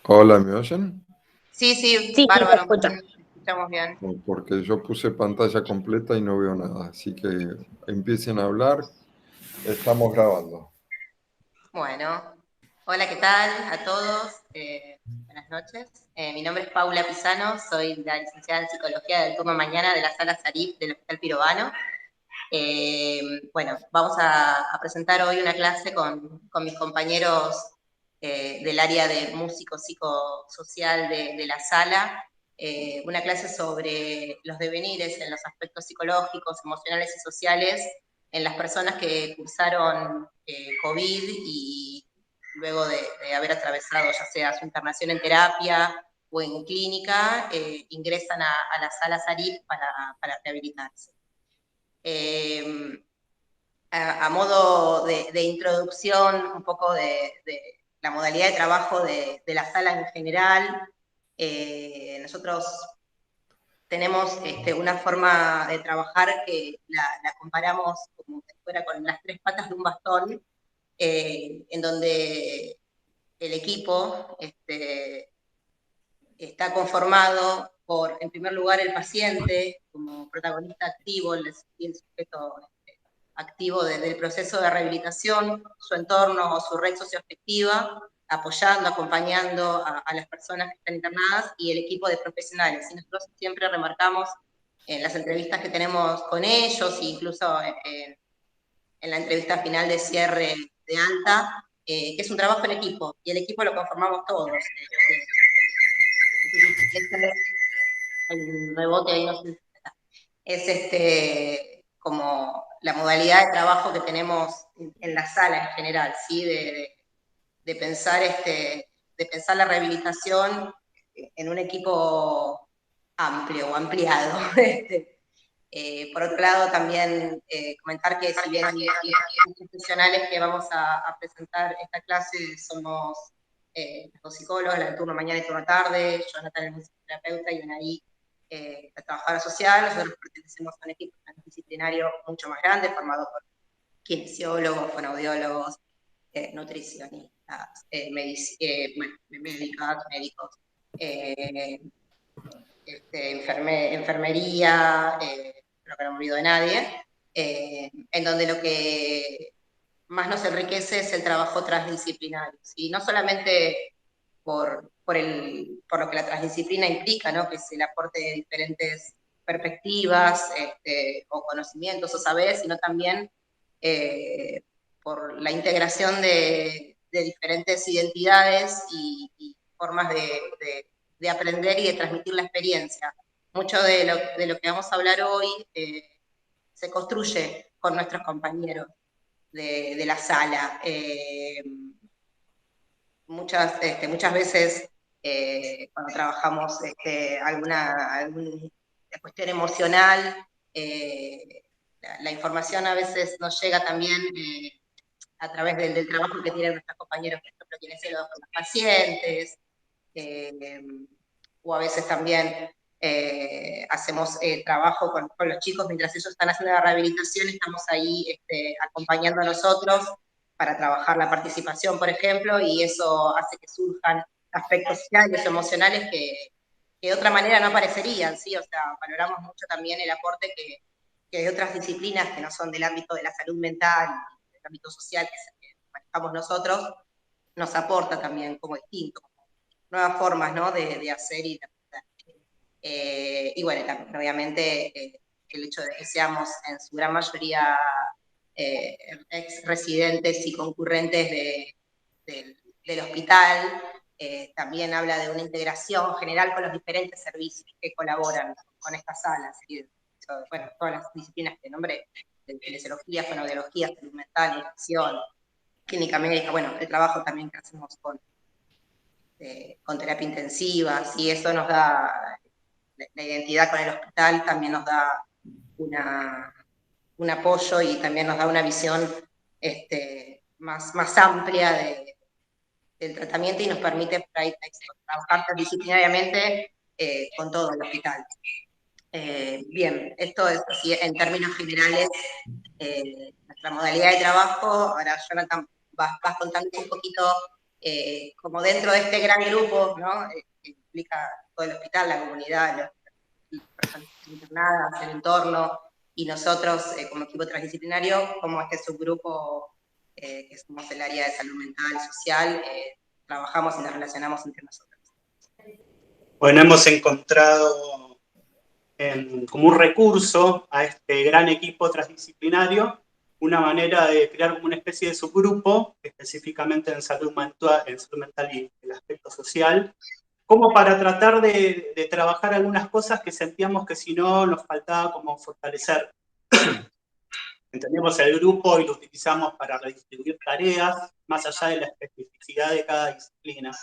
Hola, ¿me oyen? Sí, sí, Sí, sí, te bárbaro, escucho. escuchamos bien. Porque yo puse pantalla completa y no veo nada, así que empiecen a hablar. Estamos grabando. Bueno, hola, ¿qué tal a todos? Buenas noches. Mi nombre es Paula Pisano, soy la licenciada en Psicología del turno mañana de la Sala Sarif del Hospital Pirovano. Bueno, vamos a presentar hoy una clase con mis compañeros del área de músico psicosocial de la sala, una clase sobre los devenires en los aspectos psicológicos, emocionales y sociales en las personas que cursaron COVID y luego de haber atravesado ya sea su internación en terapia o en clínica, ingresan a la sala Sarif para rehabilitarse. A modo de introducción, un poco de la modalidad de trabajo de la sala en general, nosotros tenemos una forma de trabajar que la comparamos como si fuera con las tres patas de un bastón, en donde el equipo está conformado por, en primer lugar, el paciente como protagonista activo, el sujeto activo desde el proceso de rehabilitación, su entorno o su red socioafectiva, apoyando, acompañando a las personas que están internadas y el equipo de profesionales. Y nosotros siempre remarcamos en las entrevistas que tenemos con ellos, e incluso en la entrevista final de cierre de alta, que es un trabajo en equipo, y el equipo lo conformamos todos. Hay un rebote ahí, no sé si está. Es como la modalidad de trabajo que tenemos en la sala en general, ¿sí? De pensar, de pensar la rehabilitación en un equipo amplio o ampliado. Por otro lado, también comentar que si bien los profesionales que vamos a presentar esta clase somos los psicólogos, la de turno mañana y turno tarde, Jonathan el musicoterapeuta y Anaí la trabajadora social, nosotros pertenecemos a un equipo transdisciplinario mucho más grande, formado por kinesiólogos, fonoaudiólogos, nutricionistas, médicas, médicos, eh, enfermería, creo que no me olvido de nadie, en donde lo que más nos enriquece es el trabajo transdisciplinario, ¿sí? No solamente por lo que la transdisciplina implica, ¿no? Que es el aporte de diferentes perspectivas o conocimientos o saberes, sino también por la integración de diferentes identidades y formas de aprender y de transmitir la experiencia. Mucho de lo que vamos a hablar hoy se construye con nuestros compañeros de la sala. Muchas veces cuando trabajamos alguna cuestión emocional, la información a veces nos llega también a través del trabajo que tienen nuestros compañeros, por ejemplo, kinesiólogos con los pacientes, eh, o a veces también hacemos trabajo con los chicos mientras ellos están haciendo la rehabilitación, estamos ahí acompañando a nosotros para trabajar la participación, por ejemplo, y eso hace que surjan aspectos sociales o emocionales que de otra manera no aparecerían, ¿sí? O sea, valoramos mucho también el aporte que de otras disciplinas que no son del ámbito de la salud mental, del ámbito social que es el que manejamos nosotros, nos aporta también como distinto, nuevas formas, ¿no? de hacer y de aprender. Y bueno, también, obviamente, el hecho de que seamos en su gran mayoría ex residentes y concurrentes del hospital, también habla de una integración general con los diferentes servicios que colaboran con estas salas. Y, bueno, todas las disciplinas que nombré, de kinesiología, fonoaudiología, salud mental, nutrición, clínica médica, bueno, el trabajo también que hacemos con terapia intensiva, y eso nos da, la identidad con el hospital también nos da un apoyo y también nos da una visión más amplia del tratamiento y nos permite por ahí, trabajar disciplinariamente con todo el hospital. Bien, esto es así en términos generales nuestra modalidad de trabajo. Ahora Jonathan vas contando un poquito como dentro de este gran grupo, ¿no? Que implica todo el hospital, la comunidad, las personas internadas, el entorno, y nosotros como equipo transdisciplinario, como este subgrupo que somos el área de salud mental, social, trabajamos y nos relacionamos entre nosotros. Bueno, hemos encontrado como un recurso a este gran equipo transdisciplinario una manera de crear como una especie de subgrupo, específicamente en salud mental y el aspecto social, como para tratar de trabajar algunas cosas que sentíamos que si no nos faltaba como fortalecer. Entendemos el grupo y lo utilizamos para redistribuir tareas, más allá de la especificidad de cada disciplina,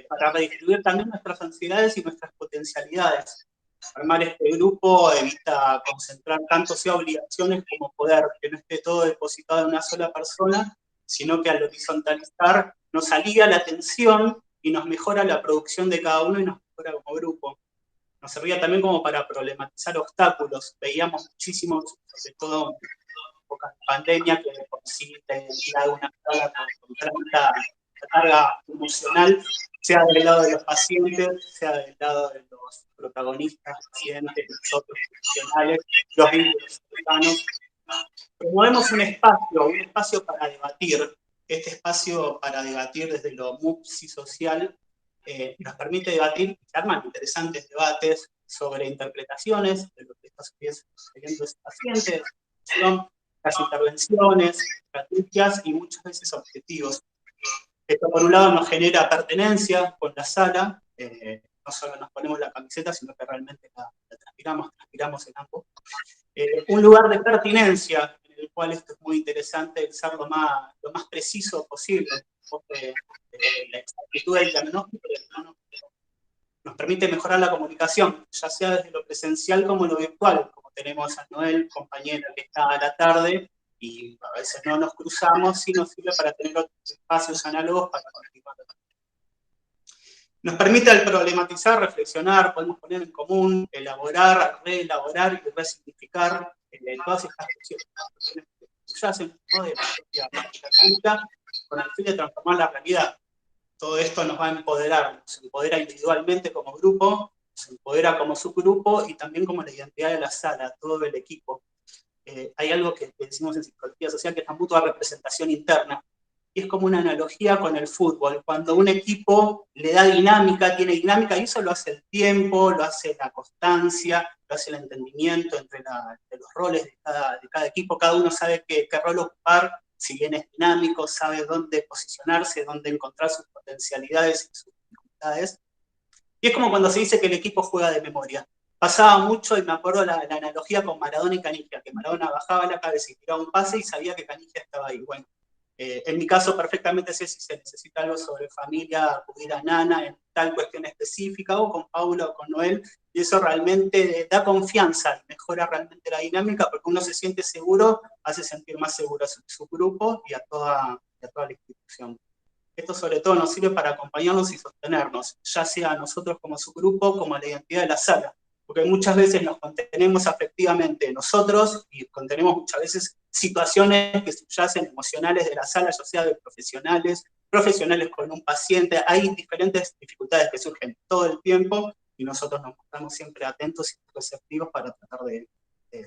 para redistribuir también nuestras ansiedades y nuestras potencialidades. Armar este grupo evita concentrar tanto sea obligaciones como poder, que no esté todo depositado en una sola persona, sino que al horizontalizar nos alivia la tensión y nos mejora la producción de cada uno y nos mejora como grupo. Nos servía también como para problematizar obstáculos. Veíamos muchísimos, sobre todo en épocas de pandemia, que consiste en tirar una carga con tanta carga emocional, sea del lado de los pacientes, sea del lado de los protagonistas, pacientes, nosotros, profesionales, los vínculos cercanos. Promovemos un espacio para debatir. Este espacio para debatir desde lo multisocial nos permite debatir, se arman interesantes debates sobre interpretaciones de lo que está sucediendo ese paciente, las intervenciones, estrategias y muchas veces objetivos. Esto por un lado nos genera pertenencia con la sala, no solo nos ponemos la camiseta, sino que realmente la transpiramos en ambos. Un lugar de pertinencia, en el cual esto es muy interesante, el ser lo más preciso posible, la exactitud del diagnóstico nos permite mejorar la comunicación, ya sea desde lo presencial como lo virtual, como tenemos a Noel, compañera que está a la tarde, y a veces no nos cruzamos, sí nos sirve para tener otros espacios análogos para continuar. Nos permite al problematizar, reflexionar, podemos poner en común, elaborar, reelaborar y resignificar todas estas cuestiones que subyacen, ¿no?, de la propia práctica clínica, con el fin de transformar la realidad. Todo esto nos va a empoderar, nos empodera individualmente como grupo, nos empodera como subgrupo y también como la identidad de la sala, todo el equipo. Hay algo que decimos en psicología social que es la mutua representación interna, y es como una analogía con el fútbol. Cuando un equipo le da dinámica, tiene dinámica, y eso lo hace el tiempo, lo hace la constancia, lo hace el entendimiento entre los roles de cada equipo. Cada uno sabe qué rol ocupar, si bien es dinámico, sabe dónde posicionarse, dónde encontrar sus potencialidades y sus dificultades. Y es como cuando se dice que el equipo juega de memoria. Pasaba mucho, y me acuerdo la analogía con Maradona y Canigia, que Maradona bajaba la cabeza y tiraba un pase y sabía que Canigia estaba ahí. Bueno, en mi caso perfectamente sé si se necesita algo sobre familia, acudir a Nana en tal cuestión específica, o con Paula o con Noel, y eso realmente da confianza, mejora realmente la dinámica, porque uno se siente seguro, hace sentir más seguro a su grupo y a toda la institución. Esto sobre todo nos sirve para acompañarnos y sostenernos, ya sea nosotros como subgrupo, como la identidad de la sala, porque muchas veces nos contenemos afectivamente nosotros y contenemos muchas veces situaciones que subyacen emocionales de la sala, ya sea de profesionales con un paciente. Hay diferentes dificultades que surgen todo el tiempo y nosotros nos mostramos siempre atentos y receptivos para tratar de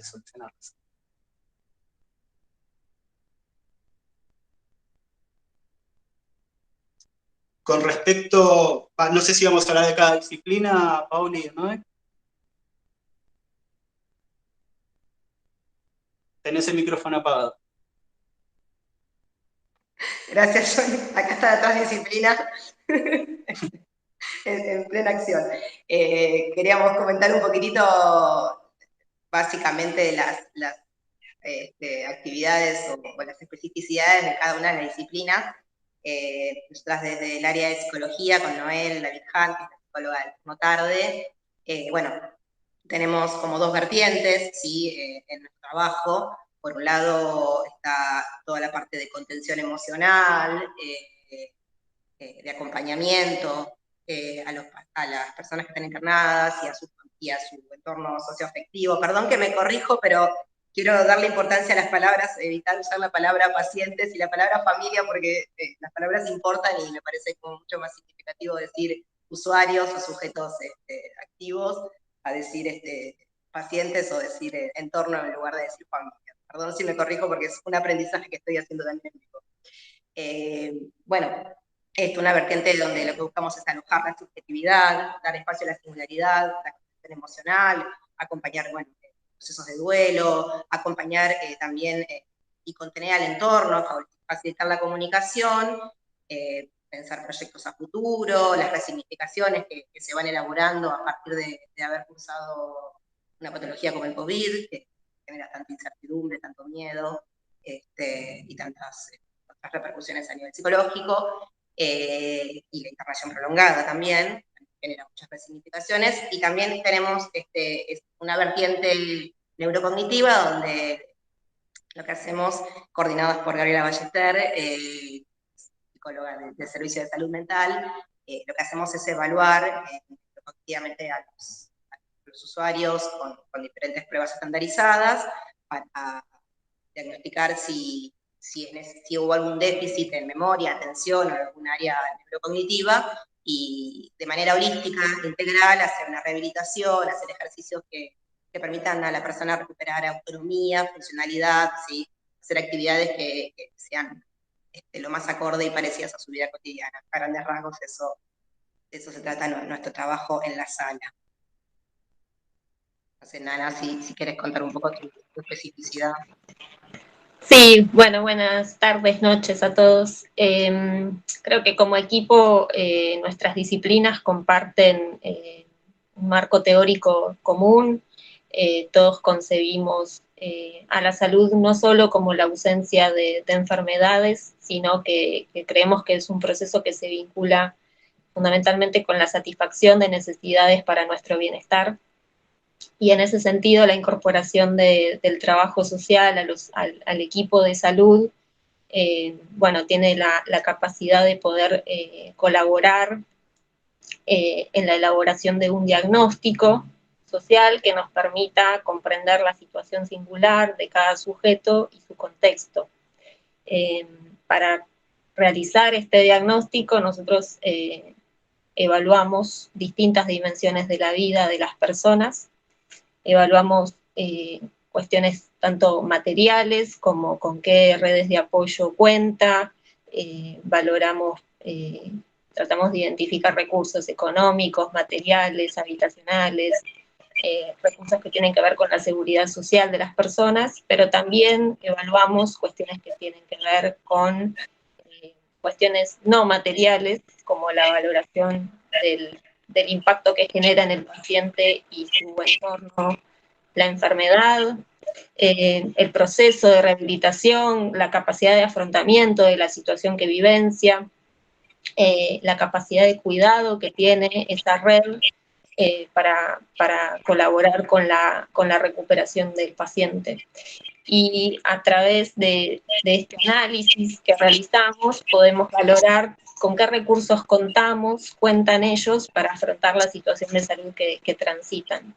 solucionarlas. Con respecto, no sé si vamos a hablar de cada disciplina, Pauli, ¿no? Tenés el micrófono apagado. Gracias, Johnny. Acá está la transdisciplina en plena acción. Queríamos comentar un poquitito, básicamente, las actividades o las especificidades de cada una de las disciplinas. Nosotras desde el área de psicología, con Noel, David Hunt, que es la psicóloga del turno tarde, bueno, tenemos como dos vertientes, ¿sí? En nuestro trabajo. Por un lado está toda la parte de contención emocional, de acompañamiento a las personas que están internadas y a su entorno socioafectivo. Perdón que me corrijo, pero quiero darle importancia a las palabras, evitar usar la palabra pacientes y la palabra familia, porque las palabras importan y me parece como mucho más significativo decir usuarios o sujetos activos a decir pacientes o decir entorno en lugar de decir familia. Perdón si me corrijo porque es un aprendizaje que estoy haciendo también en vivo. Bueno, una vertiente donde lo que buscamos es alojar la subjetividad, dar espacio a la singularidad, la conexión emocional, acompañar, bueno, procesos de duelo, acompañar también y contener al entorno, facilitar la comunicación, pensar proyectos a futuro, las resignificaciones que se van elaborando a partir de haber cursado una patología como el COVID, que genera tanta incertidumbre, tanto miedo, y tantas otras repercusiones a nivel psicológico, y la internación prolongada también, genera muchas resignificaciones, y también tenemos una vertiente neurocognitiva donde lo que hacemos, coordinados por Gabriela Ballester, psicóloga del Servicio de Salud Mental, lo que hacemos es evaluar cognitivamente a los usuarios con diferentes pruebas estandarizadas para diagnosticar si hubo algún déficit en memoria, atención o algún área neurocognitiva, y de manera holística, integral, hacer una rehabilitación, hacer ejercicios que permitan a la persona recuperar autonomía, funcionalidad, ¿sí? Hacer actividades que sean lo más acorde y parecidas a su vida cotidiana. A grandes rasgos, eso se trata nuestro trabajo en la sala. No sé, Nana, si quieres contar un poco tu especificidad. Sí, bueno, buenas tardes, noches a todos. Creo que como equipo nuestras disciplinas comparten un marco teórico común. Todos concebimos a la salud no solo como la ausencia de enfermedades, sino que creemos que es un proceso que se vincula fundamentalmente con la satisfacción de necesidades para nuestro bienestar. Y en ese sentido la incorporación del trabajo social al equipo de salud, bueno, tiene la capacidad de poder colaborar en la elaboración de un diagnóstico social que nos permita comprender la situación singular de cada sujeto y su contexto. Para realizar este diagnóstico nosotros evaluamos distintas dimensiones de la vida de las personas. Evaluamos cuestiones tanto materiales como con qué redes de apoyo cuenta, valoramos, tratamos de identificar recursos económicos, materiales, habitacionales, recursos que tienen que ver con la seguridad social de las personas, pero también evaluamos cuestiones que tienen que ver con cuestiones no materiales, como la valoración del impacto que genera en el paciente y su entorno la enfermedad, el proceso de rehabilitación, la capacidad de afrontamiento de la situación que vivencia, la capacidad de cuidado que tiene esa red para colaborar con la recuperación del paciente. Y a través de este análisis que realizamos podemos valorar con qué recursos cuentan ellos para afrontar la situación de salud que transitan.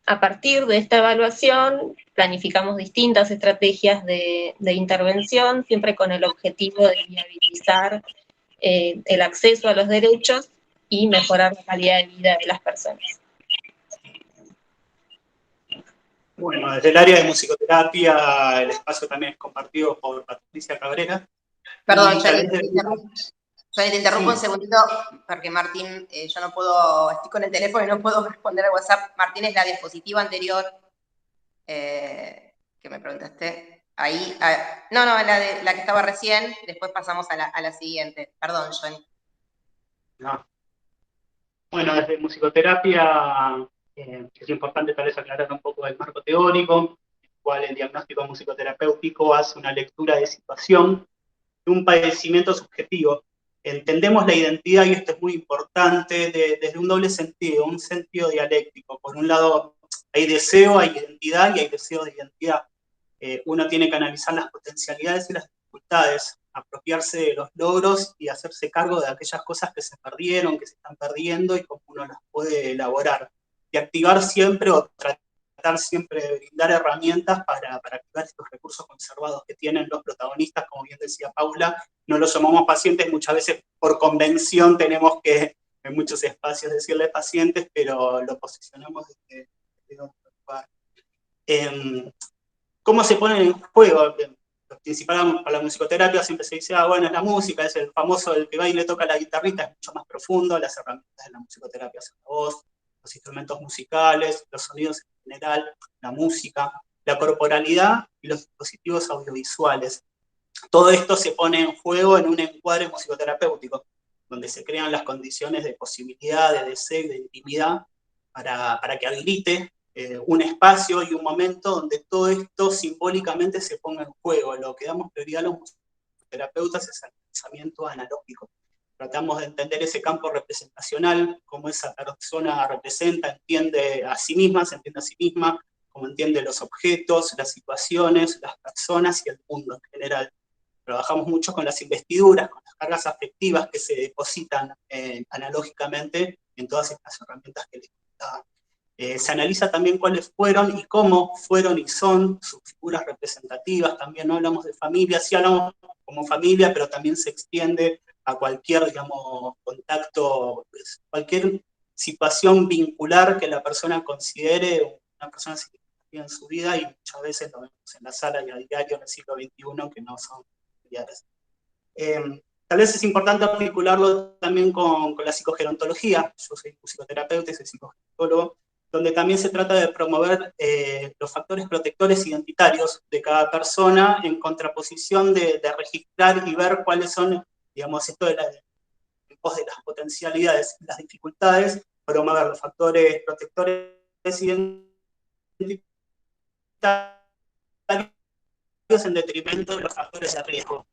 A partir de esta evaluación planificamos distintas estrategias de intervención, siempre con el objetivo de viabilizar el acceso a los derechos y mejorar la calidad de vida de las personas. Bueno, desde el área de musicoterapia, el espacio también es compartido por Patricia Cabrera. Perdón, Johnny, te interrumpo un segundito, porque Martín, yo no puedo, estoy con el teléfono y no puedo responder al WhatsApp. Martín, es la diapositiva anterior que me preguntaste. Ahí, no, la que estaba recién, después pasamos a la siguiente. Perdón, Johnny. No. Bueno, desde musicoterapia es importante tal vez aclarar un poco el marco teórico, el cual el diagnóstico musicoterapéutico hace una lectura de situación de un padecimiento subjetivo. Entendemos la identidad, y esto es muy importante, desde un doble sentido, un sentido dialéctico. Por un lado hay deseo, hay identidad, y hay deseo de identidad. Uno tiene que analizar las potencialidades y las dificultades, apropiarse de los logros y hacerse cargo de aquellas cosas que se perdieron, que se están perdiendo, y cómo uno las puede elaborar. Y activar siempre o tratar tratar siempre de brindar herramientas para activar estos recursos conservados que tienen los protagonistas, como bien decía Paula, no los llamamos pacientes, muchas veces por convención tenemos que en muchos espacios decirle pacientes, pero lo posicionamos desde otro lugar. ¿Cómo se pone en juego? Lo principal para la musicoterapia siempre se dice, bueno, es la música, es el famoso, el que va y le toca la guitarrita, es mucho más profundo, las herramientas de la musicoterapia son la voz, los instrumentos musicales, los sonidos en general, la música, la corporalidad y los dispositivos audiovisuales. Todo esto se pone en juego en un encuadre musicoterapéutico, donde se crean las condiciones de posibilidad, de deseo y de intimidad para que habilite un espacio y un momento donde todo esto simbólicamente se ponga en juego. Lo que damos prioridad a los musicoterapeutas es al pensamiento analógico. Tratamos de entender ese campo representacional, cómo esa persona representa, entiende a sí misma, se entiende a sí misma, cómo entiende los objetos, las situaciones, las personas y el mundo en general. Trabajamos mucho con las investiduras, con las cargas afectivas que se depositan analógicamente en todas estas herramientas que les contaba. Se analiza también cuáles fueron y cómo fueron y son sus figuras representativas. También no hablamos de familia, sí hablamos como familia, pero también se extiende a cualquier, digamos, contacto, cualquier situación vincular que la persona considere una persona significativa en su vida, y muchas veces lo vemos en la sala y a diario en el siglo XXI que no son familiares. Tal vez es importante articularlo también con la psicogerontología. Yo soy psicoterapeuta y soy psicogerontólogo, donde también se trata de promover los factores protectores identitarios de cada persona en contraposición de registrar y ver cuáles son, digamos, esto de en pos de las potencialidades, las dificultades, promover los factores protectores identitarios en detrimento de los factores de riesgo.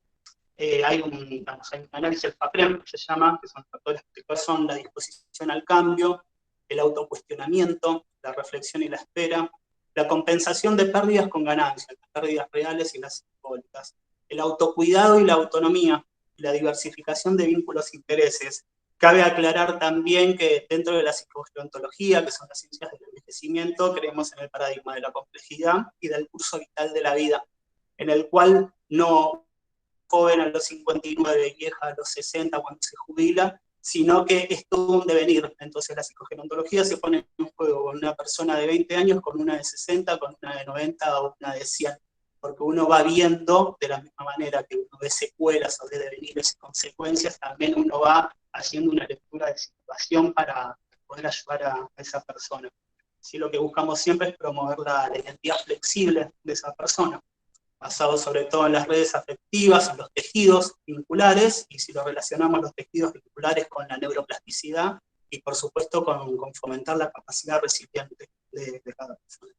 Hay un análisis del FAPREM, que se llama, que son factores protectores, son la disposición al cambio, el autocuestionamiento, la reflexión y la espera, la compensación de pérdidas con ganancias, las pérdidas reales y las simbólicas, el autocuidado y la autonomía, la diversificación de vínculos e intereses. Cabe aclarar también que dentro de la psicogerontología, que son las ciencias del envejecimiento, creemos en el paradigma de la complejidad y del curso vital de la vida, en el cual no joven a los 59, vieja a los 60 cuando se jubila, sino que es todo un devenir. Entonces la psicogerontología se pone en juego con una persona de 20 años, con una de 60, con una de 90 o una de 100, porque uno va viendo de la misma manera que uno ve secuelas o de devenires y consecuencias, también uno va haciendo una lectura de situación para poder ayudar a esa persona. Así lo que buscamos siempre es promover la identidad flexible de esa persona, basado sobre todo en las redes afectivas, en los tejidos vinculares, y si lo relacionamos los tejidos vinculares con la neuroplasticidad, y por supuesto con fomentar la capacidad resiliente de cada persona.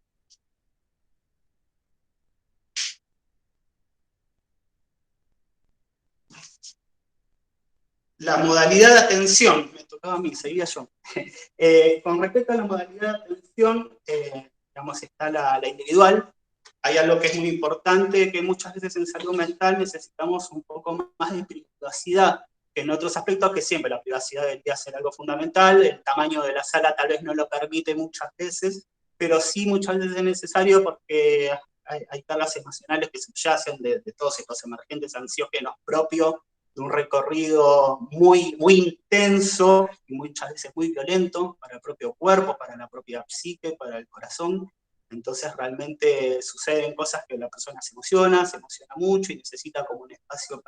La modalidad de atención, me tocaba a mí, seguía yo. Con respecto a la modalidad de atención, digamos, está la individual. Hay algo que es muy importante, que muchas veces en salud mental necesitamos un poco más de privacidad que en otros aspectos, que siempre la privacidad debería ser algo fundamental. El tamaño de la sala tal vez no lo permite muchas veces, pero sí muchas veces es necesario porque hay cargas emocionales que subyacen de todos estos emergentes ansiógenos propios de un recorrido muy, muy intenso y muchas veces muy violento para el propio cuerpo, para la propia psique, para el corazón. Entonces realmente suceden cosas que la persona se emociona mucho y necesita como un espacio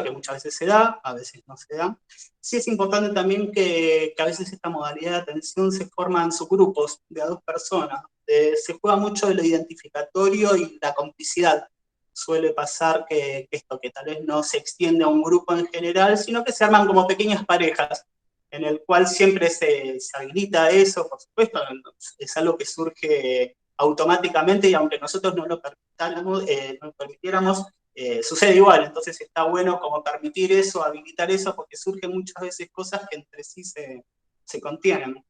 que muchas veces se da, a veces no se da. Sí es importante también que a veces esta modalidad de atención se forma en subgrupos de a 2 personas. Se juega mucho de lo identificatorio y la complicidad. Suele pasar que tal vez no se extiende a un grupo en general, sino que se arman como pequeñas parejas, en el cual siempre se habilita eso, por supuesto, es algo que surge automáticamente y aunque nosotros no lo permitiéramos, sucede igual. Entonces está bueno como permitir eso, habilitar eso, porque surgen muchas veces cosas que entre sí se contienen.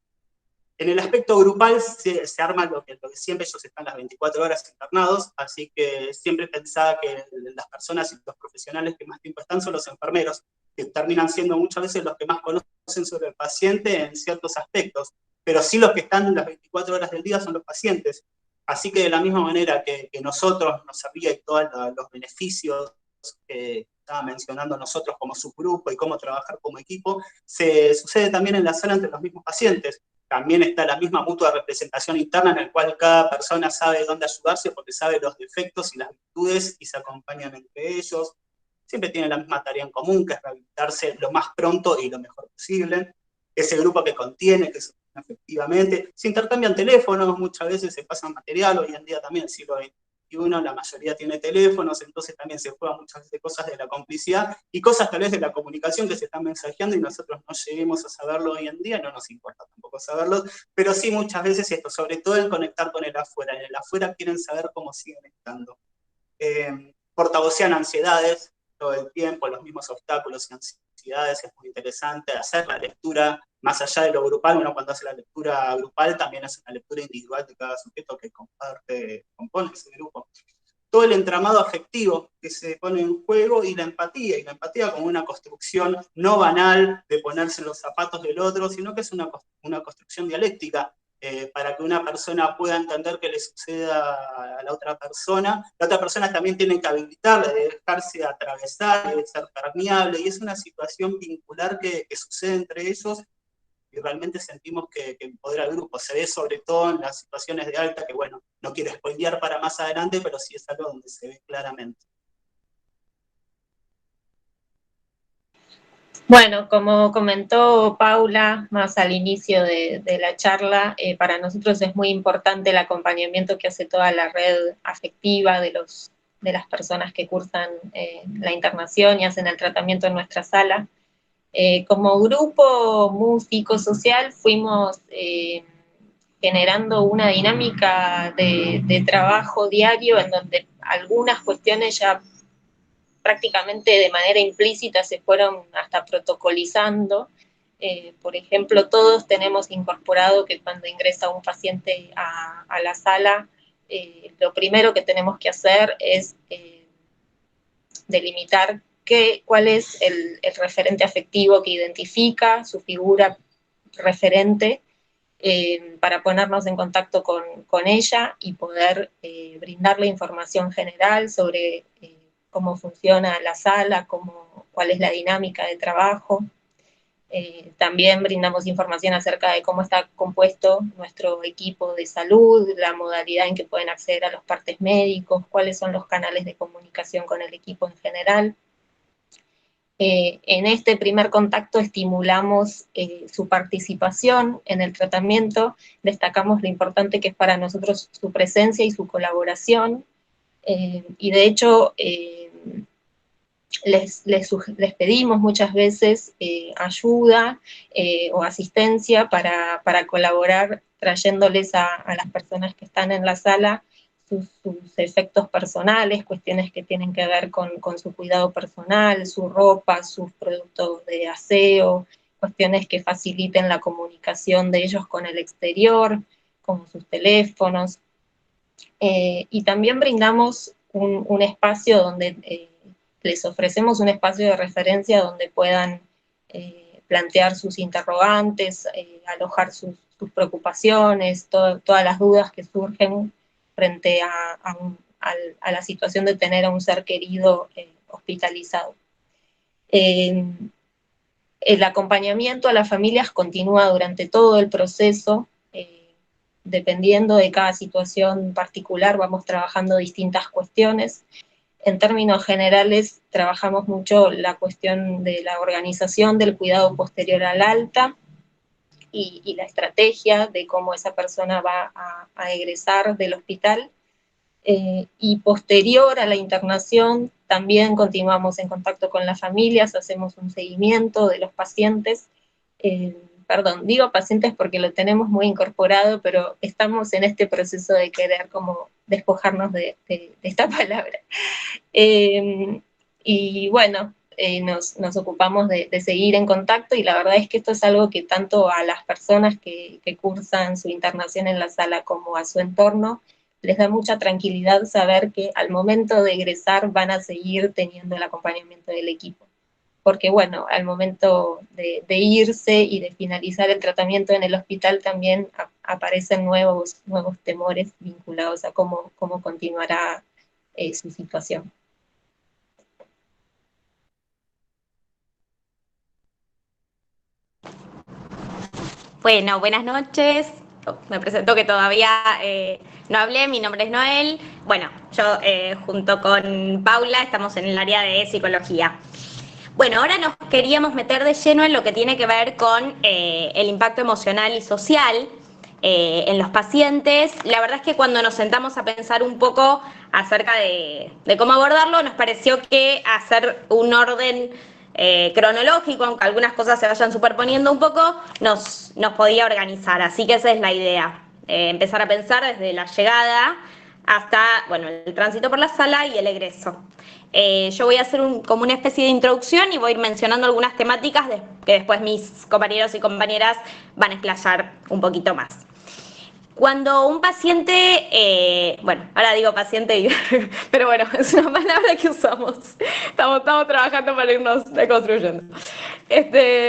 En el aspecto grupal se arma lo que siempre, ellos están las 24 horas internados, así que siempre pensaba que las personas y los profesionales que más tiempo están son los enfermeros, que terminan siendo muchas veces los que más conocen sobre el paciente en ciertos aspectos. pero sí los que están las 24 horas del día son los pacientes. Así que de la misma manera que nosotros nos servía y todos los beneficios que estaba mencionando nosotros como subgrupo y cómo trabajar como equipo, se sucede también en la sala entre los mismos pacientes. También está la misma mutua representación interna en la cual cada persona sabe dónde ayudarse porque sabe los defectos y las virtudes y se acompañan entre ellos. Siempre tienen la misma tarea en común, que es rehabilitarse lo más pronto y lo mejor posible. Ese grupo que contiene, que efectivamente, se intercambian teléfonos, muchas veces se pasan material, hoy en día también el siglo XXI, la mayoría tiene teléfonos, entonces también se juegan muchas veces cosas de la complicidad y cosas tal vez de la comunicación que se están mensajeando y nosotros no lleguemos a saberlo hoy en día, no nos importa tampoco saberlo, pero sí muchas veces esto, sobre todo el conectar con el afuera. En el afuera quieren saber cómo siguen estando. Portavocean ansiedades todo el tiempo, los mismos obstáculos y ansiedades, es muy interesante hacer la lectura más allá de lo grupal. Uno cuando hace la lectura grupal también hace una lectura individual de cada sujeto que compone ese grupo. Todo el entramado afectivo que se pone en juego y la empatía como una construcción no banal de ponerse en los zapatos del otro, sino que es una construcción dialéctica, para que una persona pueda entender qué le suceda a la otra persona también tiene que habilitarla, de dejarse atravesar, de ser permeable, y es una situación vincular que sucede entre ellos, y realmente sentimos que empodera al grupo. Se ve sobre todo en las situaciones de alta, que bueno, no quiero spoilear para más adelante, pero sí es algo donde se ve claramente. Bueno, como comentó Paula más al inicio de la charla, para nosotros es muy importante el acompañamiento que hace toda la red afectiva de las personas que cursan la internación y hacen el tratamiento en nuestra sala. Como grupo músico-social fuimos generando una dinámica de trabajo diario en donde algunas cuestiones ya prácticamente de manera implícita se fueron hasta protocolizando. Por ejemplo, todos tenemos incorporado que cuando ingresa un paciente a la sala, lo primero que tenemos que hacer es delimitar cuál es el referente afectivo que identifica su figura referente, para ponernos en contacto con ella y poder brindarle información general sobre cómo funciona la sala, cuál es la dinámica de trabajo. También brindamos información acerca de cómo está compuesto nuestro equipo de salud, la modalidad en que pueden acceder a los partes médicos, cuáles son los canales de comunicación con el equipo en general. En este primer contacto estimulamos su participación en el tratamiento, destacamos lo importante que es para nosotros su presencia y su colaboración, y de hecho les pedimos muchas veces ayuda o asistencia para colaborar, trayéndoles a las personas que están en la sala sus efectos personales, cuestiones que tienen que ver con su cuidado personal, su ropa, sus productos de aseo, cuestiones que faciliten la comunicación de ellos con el exterior, como sus teléfonos. Y también brindamos un espacio donde les ofrecemos un espacio de referencia donde puedan plantear sus interrogantes, alojar sus preocupaciones, todas las dudas que surgen frente a la situación de tener a un ser querido hospitalizado. El acompañamiento a las familias continúa durante todo el proceso, dependiendo de cada situación particular, vamos trabajando distintas cuestiones. En términos generales, trabajamos mucho la cuestión de la organización del cuidado posterior al alta y la estrategia de cómo esa persona va a egresar del hospital. Y posterior a la internación, también continuamos en contacto con las familias, hacemos un seguimiento de los pacientes. Perdón, digo pacientes porque lo tenemos muy incorporado, pero estamos en este proceso de querer como despojarnos de esta palabra. Y bueno, nos ocupamos de seguir en contacto, y la verdad es que esto es algo que tanto a las personas que cursan su internación en la sala como a su entorno les da mucha tranquilidad saber que al momento de egresar van a seguir teniendo el acompañamiento del equipo, porque bueno, al momento de irse y de finalizar el tratamiento en el hospital también aparecen nuevos temores vinculados a cómo continuará su situación. Bueno, buenas noches. Me presento que todavía no hablé, mi nombre es Noel. Bueno, yo junto con Paula estamos en el área de psicología. Bueno, ahora nos queríamos meter de lleno en lo que tiene que ver con el impacto emocional y social en los pacientes. La verdad es que cuando nos sentamos a pensar un poco acerca de cómo abordarlo, nos pareció que hacer un orden cronológico, aunque algunas cosas se vayan superponiendo un poco, nos podía organizar. Así que esa es la idea, empezar a pensar desde la llegada hasta, bueno, el tránsito por la sala y el egreso. Yo voy a hacer como una especie de introducción y voy a ir mencionando algunas temáticas que después mis compañeros y compañeras van a explayar un poquito más. Cuando un paciente, bueno, ahora digo paciente, pero bueno, es una palabra que usamos. Estamos trabajando para irnos deconstruyendo.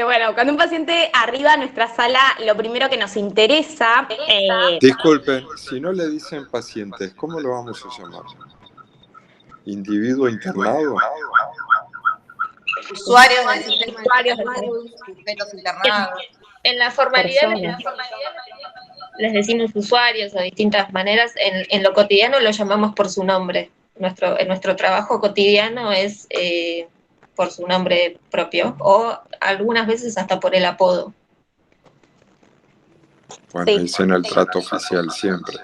Bueno, cuando un paciente arriba a nuestra sala, lo primero que nos interesa... Disculpen, si no le dicen pacientes, ¿cómo lo vamos a llamar? ¿Individuo internado? Usuarios del sistema de salud, sujetos internados. En la formalidad les decimos usuarios de distintas maneras. En lo cotidiano lo llamamos por su nombre. En nuestro trabajo cotidiano es por su nombre propio, o algunas veces hasta por el apodo. Bueno, sí. Es en el trato oficial siempre.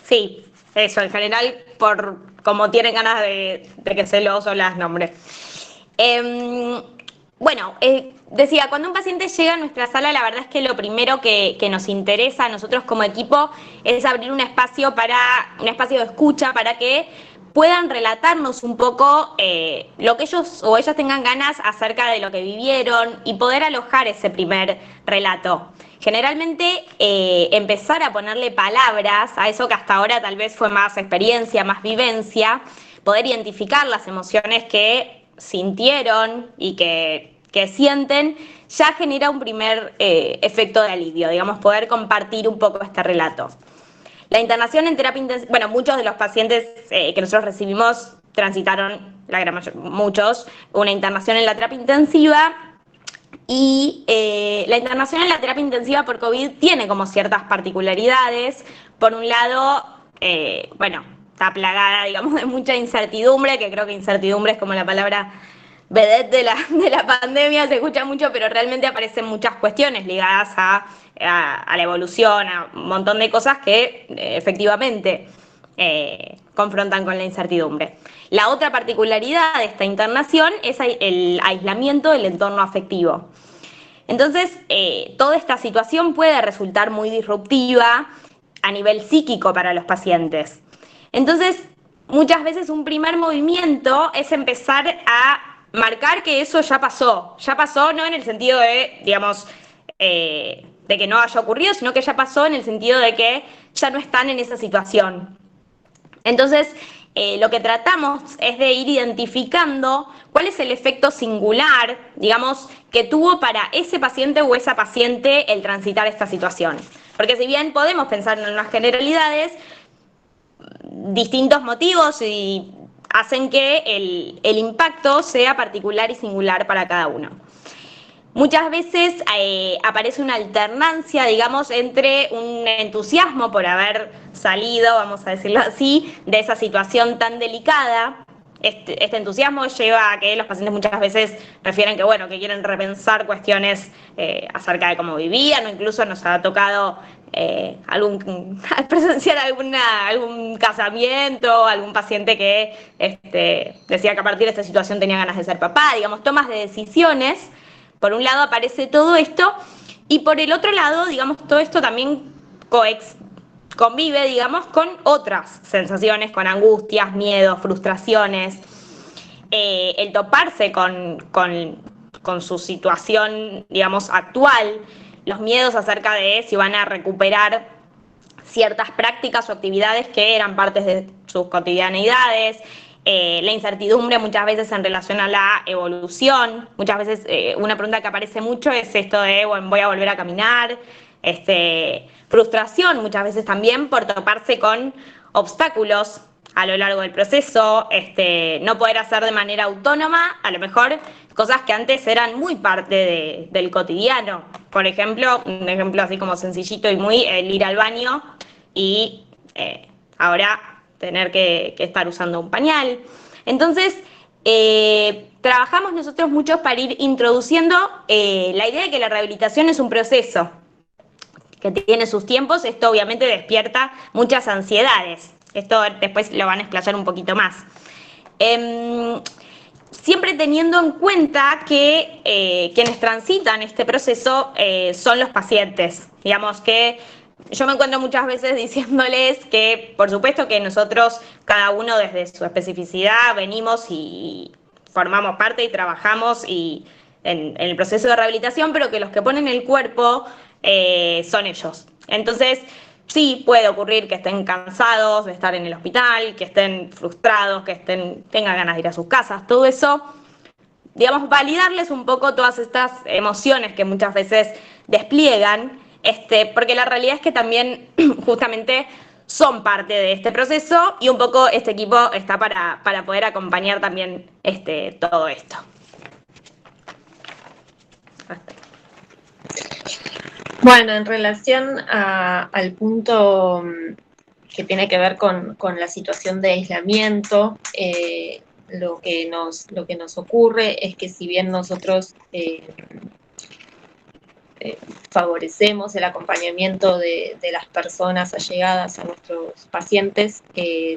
Sí, eso, en general, por como tienen ganas de que se los o las nombre. Bueno, decía, cuando un paciente llega a nuestra sala, la verdad es que lo primero que nos interesa a nosotros como equipo es abrir un espacio de escucha para que puedan relatarnos un poco lo que ellos o ellas tengan ganas acerca de lo que vivieron y poder alojar ese primer relato. Generalmente empezar a ponerle palabras a eso que hasta ahora tal vez fue más experiencia, más vivencia, poder identificar las emociones que sintieron y que sienten, ya genera un primer efecto de alivio, digamos, poder compartir un poco este relato. La internación en terapia intensiva, bueno, muchos de los pacientes que nosotros recibimos transitaron, muchos, una internación en la terapia intensiva. Y la internación en la terapia intensiva por COVID tiene como ciertas particularidades. Por un lado, bueno, está plagada, digamos, de mucha incertidumbre, que creo que incertidumbre es como la palabra vedette de la pandemia, se escucha mucho, pero realmente aparecen muchas cuestiones ligadas a la evolución, a un montón de cosas que efectivamente confrontan con la incertidumbre. La otra particularidad de esta internación es el aislamiento del entorno afectivo. Entonces, toda esta situación puede resultar muy disruptiva a nivel psíquico para los pacientes. Entonces, muchas veces un primer movimiento es empezar a marcar que eso ya pasó no en el sentido de, digamos, de que no haya ocurrido, sino que ya pasó en el sentido de que ya no están en esa situación. Entonces, lo que tratamos es de ir identificando cuál es el efecto singular, digamos, que tuvo para ese paciente o esa paciente el transitar esta situación. Porque si bien podemos pensar en unas generalidades, distintos motivos y hacen que el impacto sea particular y singular para cada uno. Muchas veces aparece una alternancia, digamos, entre un entusiasmo por haber salido, vamos a decirlo así, de esa situación tan delicada. Este entusiasmo lleva a que los pacientes muchas veces refieren que, bueno, que quieren repensar cuestiones acerca de cómo vivían, o incluso nos ha tocado presenciar algún casamiento, algún paciente que decía que a partir de esta situación tenía ganas de ser papá, digamos, tomas de decisiones. Por un lado aparece todo esto y por el otro lado, digamos, todo esto también convive, digamos, con otras sensaciones, con angustias, miedos, frustraciones. El toparse con su situación, digamos, actual, los miedos acerca de si van a recuperar ciertas prácticas o actividades que eran partes de sus cotidianidades, la incertidumbre muchas veces en relación a la evolución. Muchas veces una pregunta que aparece mucho es esto de, bueno, voy a volver a caminar. Frustración muchas veces también por toparse con obstáculos a lo largo del proceso, no poder hacer de manera autónoma, a lo mejor cosas que antes eran muy parte del cotidiano. Por ejemplo, un ejemplo así como sencillito y muy, el ir al baño y ahora tener que estar usando un pañal. Entonces, trabajamos nosotros mucho para ir introduciendo la idea de que la rehabilitación es un proceso que tiene sus tiempos. Esto obviamente despierta muchas ansiedades. Esto después lo van a explayar un poquito más. Siempre teniendo en cuenta que quienes transitan este proceso son los pacientes. Digamos que yo me encuentro muchas veces diciéndoles que, por supuesto que nosotros, cada uno desde su especificidad, venimos y formamos parte y trabajamos en el proceso de rehabilitación, pero que los que ponen el cuerpo son ellos. Entonces, sí puede ocurrir que estén cansados de estar en el hospital, que estén frustrados, que tengan ganas de ir a sus casas, todo eso, digamos, validarles un poco todas estas emociones que muchas veces despliegan, porque la realidad es que también justamente son parte de este proceso y un poco este equipo está para poder acompañar también todo esto. Bueno, en relación al punto que tiene que ver con la situación de aislamiento, lo que nos ocurre es que si bien nosotros favorecemos el acompañamiento de las personas allegadas a nuestros pacientes,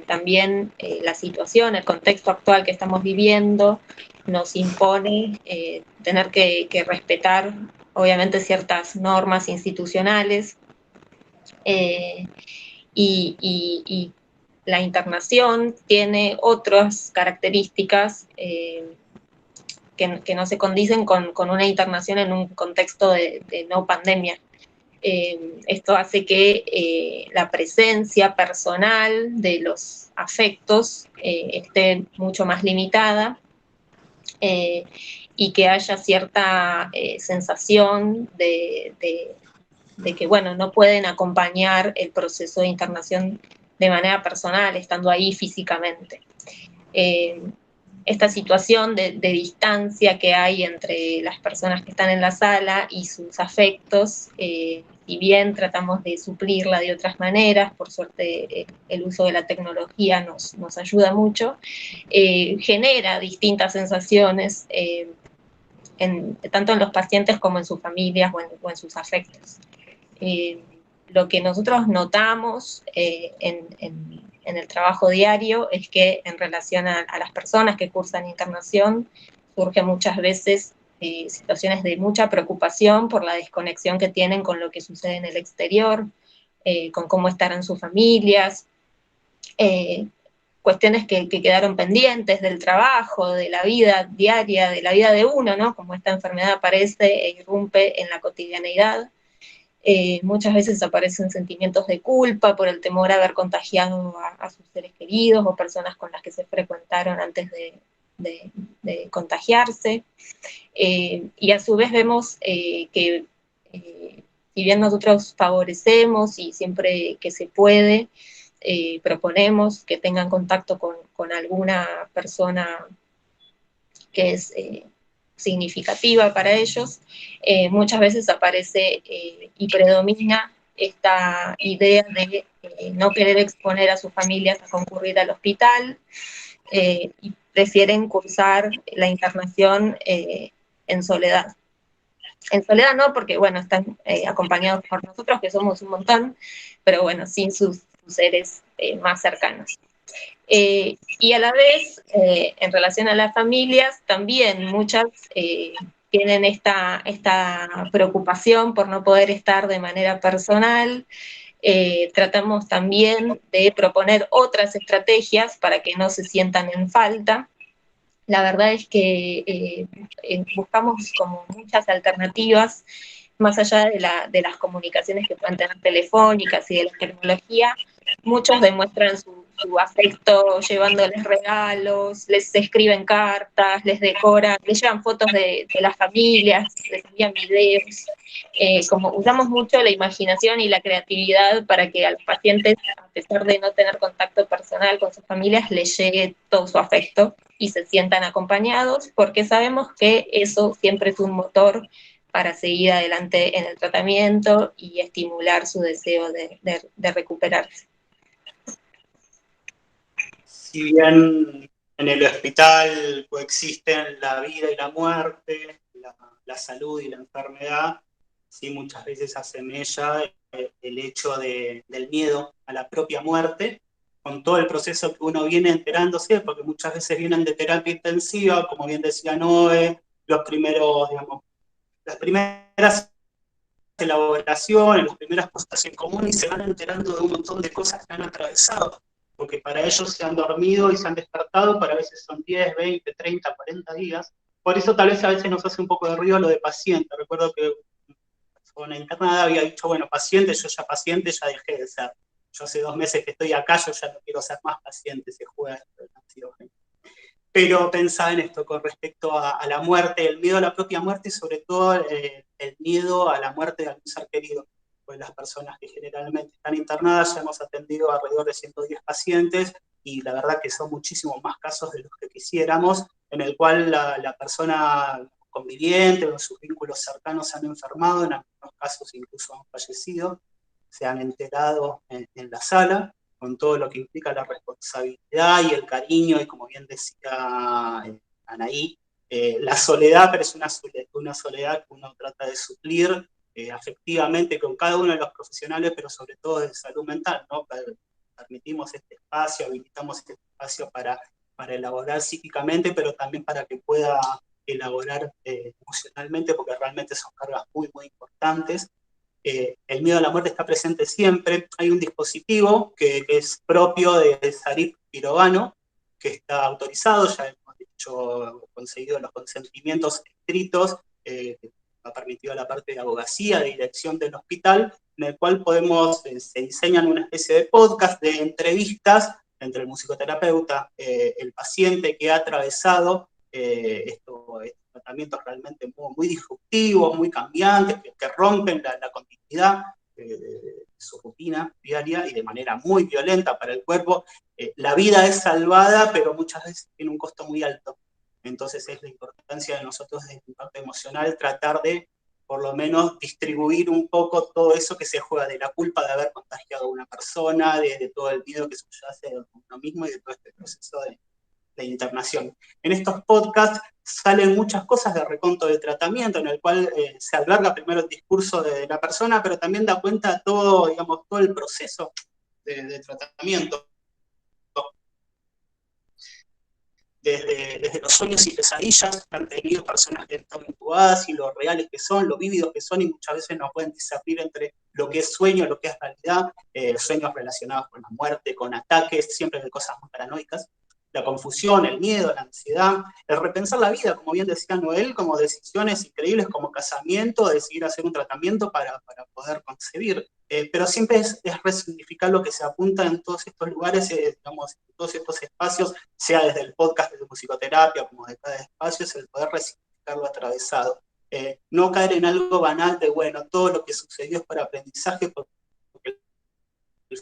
también la situación, el contexto actual que estamos viviendo nos impone tener que respetar obviamente ciertas normas institucionales y la internación tiene otras características que no se condicen con una internación en un contexto de no pandemia. Esto hace que la presencia personal de los afectos esté mucho más limitada y que haya cierta sensación de que, bueno, no pueden acompañar el proceso de internación de manera personal, estando ahí físicamente. Esta situación de distancia que hay entre las personas que están en la sala y sus afectos, si bien tratamos de suplirla de otras maneras, por suerte el uso de la tecnología nos ayuda mucho, genera distintas sensaciones, tanto en los pacientes como en sus familias o en sus afectos. Lo que nosotros notamos en el trabajo diario es que en relación a las personas que cursan internación surgen muchas veces situaciones de mucha preocupación por la desconexión que tienen con lo que sucede en el exterior, con cómo estarán sus familias, cuestiones que quedaron pendientes del trabajo, de la vida diaria, de la vida de uno, ¿no? Como esta enfermedad aparece e irrumpe en la cotidianeidad. Muchas veces aparecen sentimientos de culpa por el temor a haber contagiado a sus seres queridos o personas con las que se frecuentaron antes de contagiarse. Y a su vez vemos que si bien nosotros favorecemos y siempre que se puede, proponemos que tengan contacto con alguna persona que es significativa para ellos, muchas veces aparece y predomina esta idea de no querer exponer a sus familias a concurrir al hospital y prefieren cursar la internación en soledad. En soledad no, porque bueno, están acompañados por nosotros, que somos un montón, pero bueno, sin sus seres más cercanos. Y a la vez, en relación a las familias, también muchas tienen esta preocupación por no poder estar de manera personal. Tratamos también de proponer otras estrategias para que no se sientan en falta. La verdad es que buscamos como muchas alternativas, más allá de las comunicaciones que puedan tener telefónicas y de la tecnología. Muchos demuestran su su afecto llevándoles regalos, les escriben cartas, les decoran, les llevan fotos de las familias, les envían videos. Como usamos mucho la imaginación y la creatividad para que a los pacientes, a pesar de no tener contacto personal con sus familias, les llegue todo su afecto y se sientan acompañados, porque sabemos que eso siempre es un motor para seguir adelante en el tratamiento y estimular su deseo de recuperarse. Si bien en el hospital coexisten la vida y la muerte, la salud y la enfermedad, sí muchas veces asemella el hecho del miedo a la propia muerte, con todo el proceso que uno viene enterándose, porque muchas veces vienen de terapia intensiva, como bien decía Noé, las primeras elaboraciones, las primeras cosas en común, y se van enterando de un montón de cosas que han atravesado, porque para ellos se han dormido y se han despertado, para a veces son 10, 20, 30, 40 días. Por eso tal vez a veces nos hace un poco de ruido lo de paciente. Recuerdo que una internada había dicho, bueno, paciente, yo ya paciente, ya dejé de ser. Yo hace 2 meses que estoy acá, yo ya no quiero ser más paciente, se juega esto. Pero pensaba en esto con respecto a la muerte, el miedo a la propia muerte y sobre todo el miedo a la muerte de algún ser querido. Pues las personas que generalmente están internadas, ya hemos atendido alrededor de 110 pacientes y la verdad que son muchísimos más casos de los que quisiéramos, en el cual la persona conviviente o sus vínculos cercanos se han enfermado, en algunos casos incluso han fallecido, se han enterado en la sala, con todo lo que implica la responsabilidad y el cariño, y como bien decía Anaí, la soledad, pero es una soledad que uno trata de suplir afectivamente con cada uno de los profesionales, pero sobre todo de salud mental, ¿no? Permitimos este espacio, habilitamos este espacio para elaborar psíquicamente, pero también para que pueda elaborar emocionalmente, porque realmente son cargas muy, muy importantes. El miedo a la muerte está presente siempre. Hay un dispositivo que es propio de Sarip Pirovano, que está autorizado, ya hemos conseguido los consentimientos escritos, que ha permitido la parte de abogacía, de dirección del hospital, en el cual se diseñan una especie de podcast de entrevistas entre el musicoterapeuta, el paciente que ha atravesado estos tratamientos realmente muy, muy disruptivos, muy cambiantes, que rompen la continuidad de su rutina diaria y de manera muy violenta para el cuerpo. La vida es salvada, pero muchas veces tiene un costo muy alto. Entonces es la importancia de nosotros desde mi parte emocional tratar de, por lo menos, distribuir un poco todo eso que se juega de la culpa de haber contagiado a una persona, de todo el miedo que subyace de uno mismo y de todo este proceso de internación. En estos podcasts salen muchas cosas de reconto de tratamiento, en el cual se alarga primero el discurso de la persona, pero también da cuenta de todo, digamos, todo el proceso de tratamiento. Desde los sueños y pesadillas que han tenido personas que están intubadas y lo reales que son, lo vívidos que son, y muchas veces no pueden discernir entre lo que es sueño, lo que es realidad, sueños relacionados con la muerte, con ataques, siempre de cosas muy paranoicas, la confusión, el miedo, la ansiedad, el repensar la vida, como bien decía Noel, como decisiones increíbles como casamiento, decidir hacer un tratamiento para poder concebir. Pero siempre es resignificar lo que se apunta en todos estos lugares, digamos, en todos estos espacios, sea desde el podcast de musicoterapia como de cada espacio, es el poder resignificar lo atravesado. No caer en algo banal de, bueno, todo lo que sucedió es para aprendizaje, porque el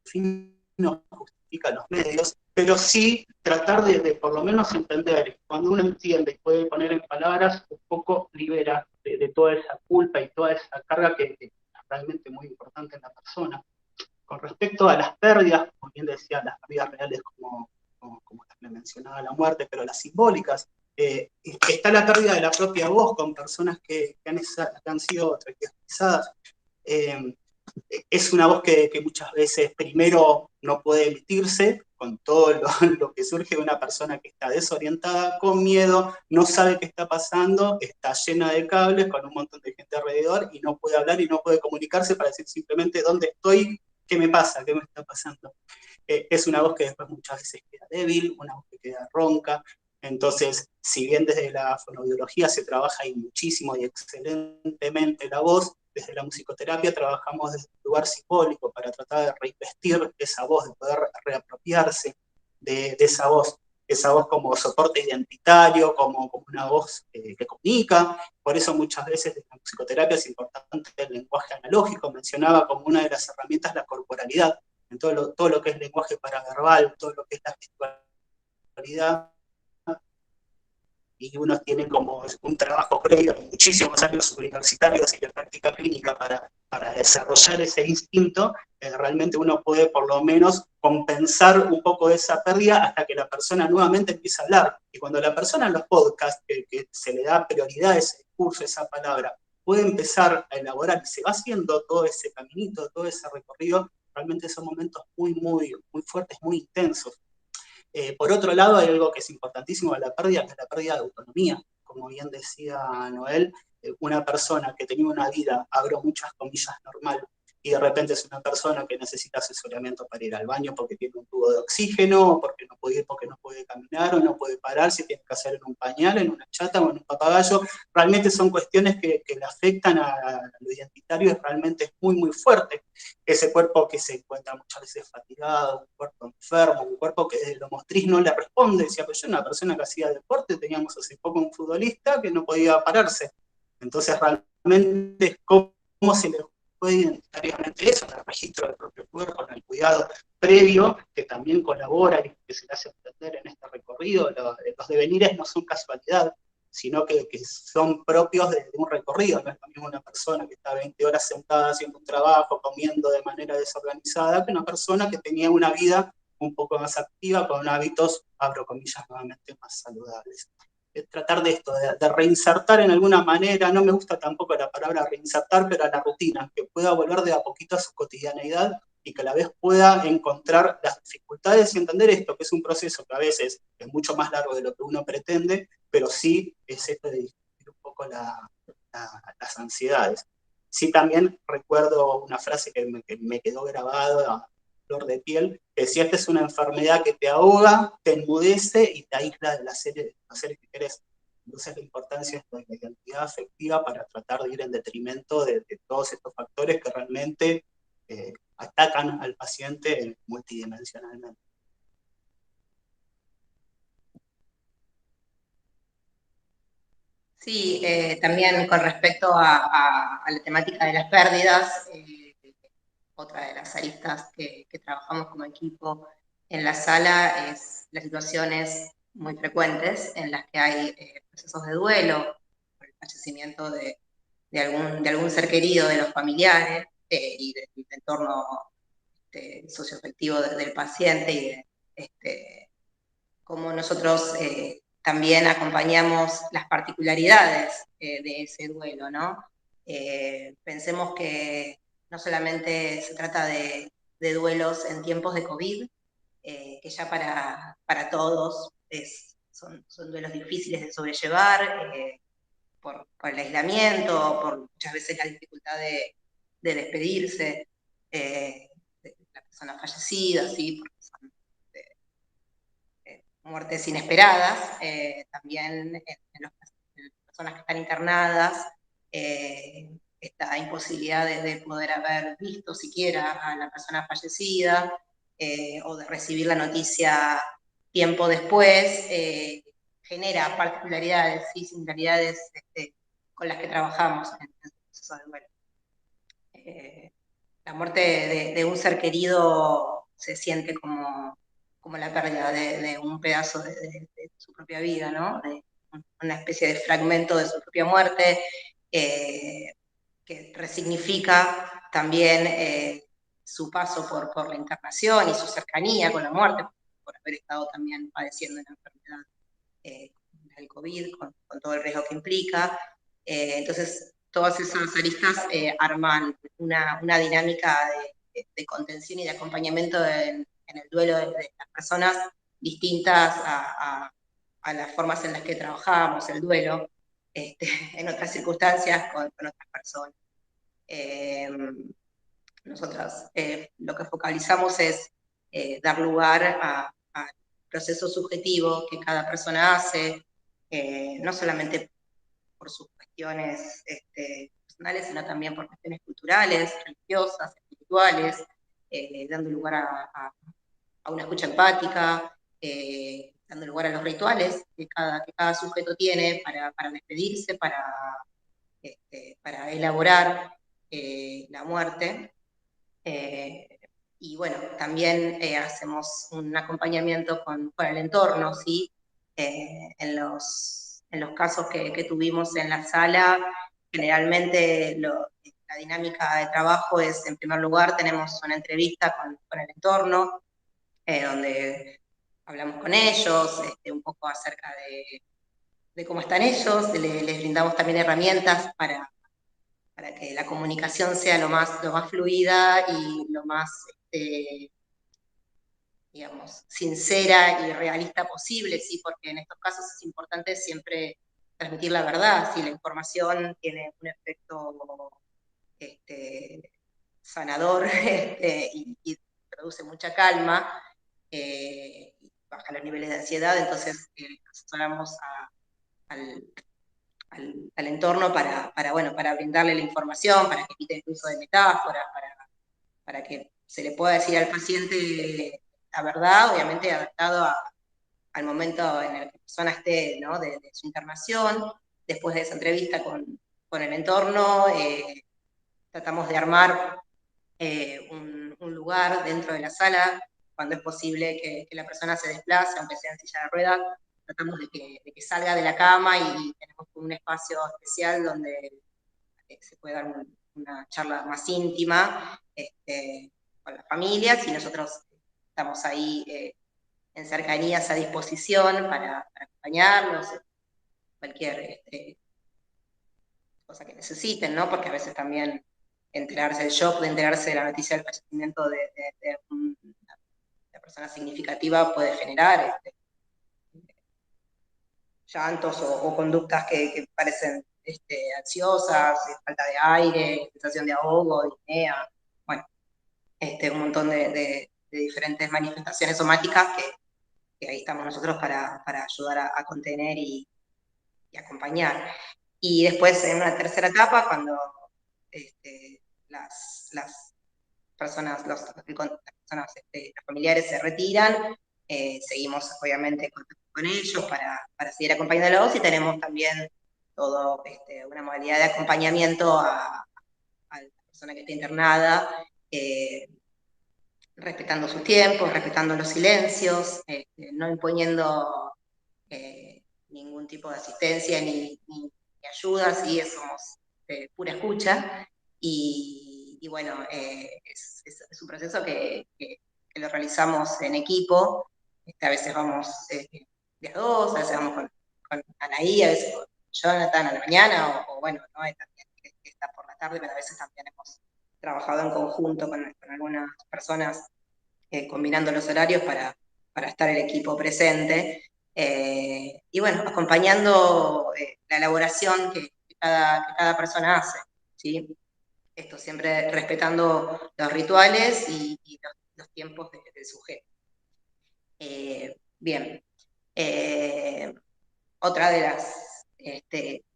fin no justifica los medios, pero sí tratar de por lo menos entender, cuando uno entiende y puede poner en palabras, un poco libera de toda esa culpa y toda esa carga que es realmente muy importante en la persona. Con respecto a las pérdidas, como bien decía, las pérdidas reales como las que mencionaba la muerte, pero las simbólicas, está la pérdida de la propia voz con personas que han sido traqueostomizadas. Es una voz que muchas veces primero no puede emitirse, con todo lo que surge de una persona que está desorientada, con miedo, no sabe qué está pasando, está llena de cables, con un montón de gente alrededor, y no puede hablar y no puede comunicarse para decir simplemente dónde estoy, qué me pasa, qué me está pasando. Es una voz que después muchas veces queda débil, una voz que queda ronca. Entonces, si bien desde la fonoaudiología se trabaja ahí muchísimo y excelentemente la voz, desde la musicoterapia trabajamos desde un lugar simbólico para tratar de reinvestir esa voz, de poder reapropiarse de esa voz como soporte identitario, como una voz que comunica. Por eso muchas veces en la musicoterapia es importante el lenguaje analógico. Mencionaba como una de las herramientas la corporalidad, en todo lo que es lenguaje paraverbal, todo lo que es la gestualidad, y uno tiene como un trabajo previo, muchísimos años universitarios y de práctica clínica para desarrollar ese instinto, realmente uno puede por lo menos compensar un poco esa pérdida hasta que la persona nuevamente empieza a hablar. Y cuando la persona en los podcasts, que se le da prioridad a ese discurso, esa palabra, puede empezar a elaborar y se va haciendo todo ese caminito, todo ese recorrido, realmente son momentos muy, muy, muy fuertes, muy intensos. Por otro lado, hay algo que es importantísimo de la pérdida, que es la pérdida de autonomía. Como bien decía Noel, una persona que tenía una vida, abro muchas comillas, normal, y de repente es una persona que necesita asesoramiento para ir al baño porque tiene un tubo de oxígeno, porque no puede caminar, o no puede pararse, tiene que hacer en un pañal, en una chata o en un papagayo. Realmente son cuestiones que le afectan a lo identitario, y realmente es muy, muy fuerte. Ese cuerpo que se encuentra muchas veces fatigado, un cuerpo enfermo, un cuerpo que desde lo motriz no le responde. Decía, pero yo era una persona que hacía deporte, teníamos hace poco un futbolista que no podía pararse. Entonces realmente cómo se le puede identitariamente eso, en el registro del propio cuerpo, en el cuidado previo, que también colabora y que se le hace entender en este recorrido. Los devenires no son casualidad, sino que son propios de un recorrido. No es lo mismo una persona que está 20 horas sentada haciendo un trabajo, comiendo de manera desorganizada, que una persona que tenía una vida un poco más activa, con hábitos, abro comillas nuevamente, más saludables. Tratar de esto, de reinsertar en alguna manera, no me gusta tampoco la palabra reinsertar, pero a la rutina, que pueda volver de a poquito a su cotidianeidad y que a la vez pueda encontrar las dificultades y entender esto, que es un proceso que a veces es mucho más largo de lo que uno pretende, pero sí es esto de disminuir un poco las ansiedades. Sí, también recuerdo una frase que me quedó grabada a flor de piel, que decía, esta es una enfermedad que te ahoga, te enmudece y te aísla de los seres que querés. Entonces la importancia es de la identidad afectiva para tratar de ir en detrimento de todos estos factores que realmente atacan al paciente multidimensionalmente. Sí, también con respecto a la temática de las pérdidas, otra de las aristas que trabajamos como equipo en la sala es las situaciones muy frecuentes en las que hay procesos de duelo por el fallecimiento de algún ser querido de los familiares y del entorno socioafectivo del paciente, y de cómo nosotros también acompañamos las particularidades de ese duelo, ¿no? Pensemos que no solamente se trata de duelos en tiempos de COVID, que ya para todos son duelos difíciles de sobrellevar, por el aislamiento, por muchas veces la dificultad de despedirse de la persona fallecida, ¿sí? Porque son muertes inesperadas, también en las personas que están internadas, esta imposibilidad de poder haber visto siquiera a la persona fallecida, o de recibir la noticia tiempo después, genera particularidades y singularidades con las que trabajamos en el proceso de duelo. La muerte de un ser querido se siente como la pérdida de un pedazo de su propia vida, ¿no? De una especie de fragmento de su propia muerte, que resignifica también su paso por la internación y su cercanía con la muerte, por haber estado también padeciendo la enfermedad del COVID, con todo el riesgo que implica. Entonces, todas esas aristas arman una dinámica de contención y de acompañamiento en el duelo de las personas, distintas a las formas en las que trabajamos el duelo en otras circunstancias con otras personas. Nosotros lo que focalizamos es dar lugar al proceso subjetivo que cada persona hace, no solamente por sus cuestiones personales, sino también por cuestiones culturales, religiosas, espirituales, dando lugar a una escucha empática, dando lugar a los rituales que cada sujeto tiene para despedirse, para elaborar la muerte. Y bueno, también hacemos un acompañamiento con el entorno, ¿sí? En los casos que tuvimos en la sala, generalmente la dinámica de trabajo es, en primer lugar, tenemos una entrevista con el entorno, donde hablamos con ellos, un poco acerca de cómo están ellos, les brindamos también herramientas para que la comunicación sea lo más fluida y lo más, digamos, sincera y realista posible, ¿sí? Porque en estos casos es importante siempre transmitir la verdad, si la información tiene un efecto sanador y produce mucha calma, y baja los niveles de ansiedad, entonces asesoramos al entorno para brindarle la información, para que evite el uso de metáforas, para que se le pueda decir al paciente la verdad, obviamente adaptado al momento en el que la persona esté, ¿no? de su internación. Después de esa entrevista con el entorno, tratamos de armar un lugar dentro de la sala, cuando es posible que la persona se desplace, aunque sea en silla de ruedas, tratamos de que salga de la cama y tenemos un espacio especial donde se puede dar una charla más íntima con las familias, y nosotros estamos ahí en cercanías a disposición para acompañarlos, cualquier cosa que necesiten, ¿no? Porque a veces también el shock de enterarse de la noticia del fallecimiento de una persona significativa puede generar llantos o conductas que parecen ansiosas, falta de aire, sensación de ahogo, disnea, bueno, un montón de diferentes manifestaciones somáticas que ahí estamos nosotros para ayudar a contener y acompañar. Y después, en una tercera etapa, cuando las personas, los familiares se retiran, seguimos obviamente con ellos para seguir acompañándolos, y tenemos también todo una modalidad de acompañamiento a la persona que está internada, respetando sus tiempos, respetando los silencios, no imponiendo ningún tipo de asistencia ni ayuda, ¿sí? Somos pura escucha, y bueno, es un proceso que lo realizamos en equipo. A veces vamos de a dos, a veces vamos con Anaí, a veces con Jonathan a la mañana, o bueno, ¿no? También que está por la tarde, pero a veces también hemos trabajado en conjunto con algunas personas, combinando los horarios para estar el equipo presente. Y bueno, acompañando la elaboración que cada persona hace, ¿sí? Esto siempre respetando los rituales y los tiempos del sujeto. Bien. Otra de las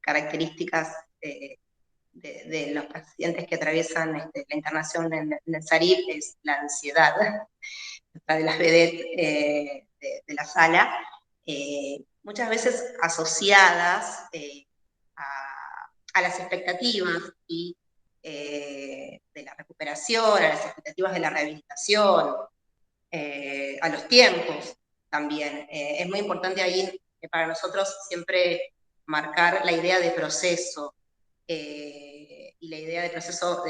características de los pacientes que atraviesan la internación en el SARIP es la ansiedad, otra de las vedettes de la sala, muchas veces asociadas a las expectativas de la recuperación, a las expectativas de la rehabilitación, a los tiempos también. Es muy importante ahí para nosotros siempre marcar la idea de proceso, y la idea de proceso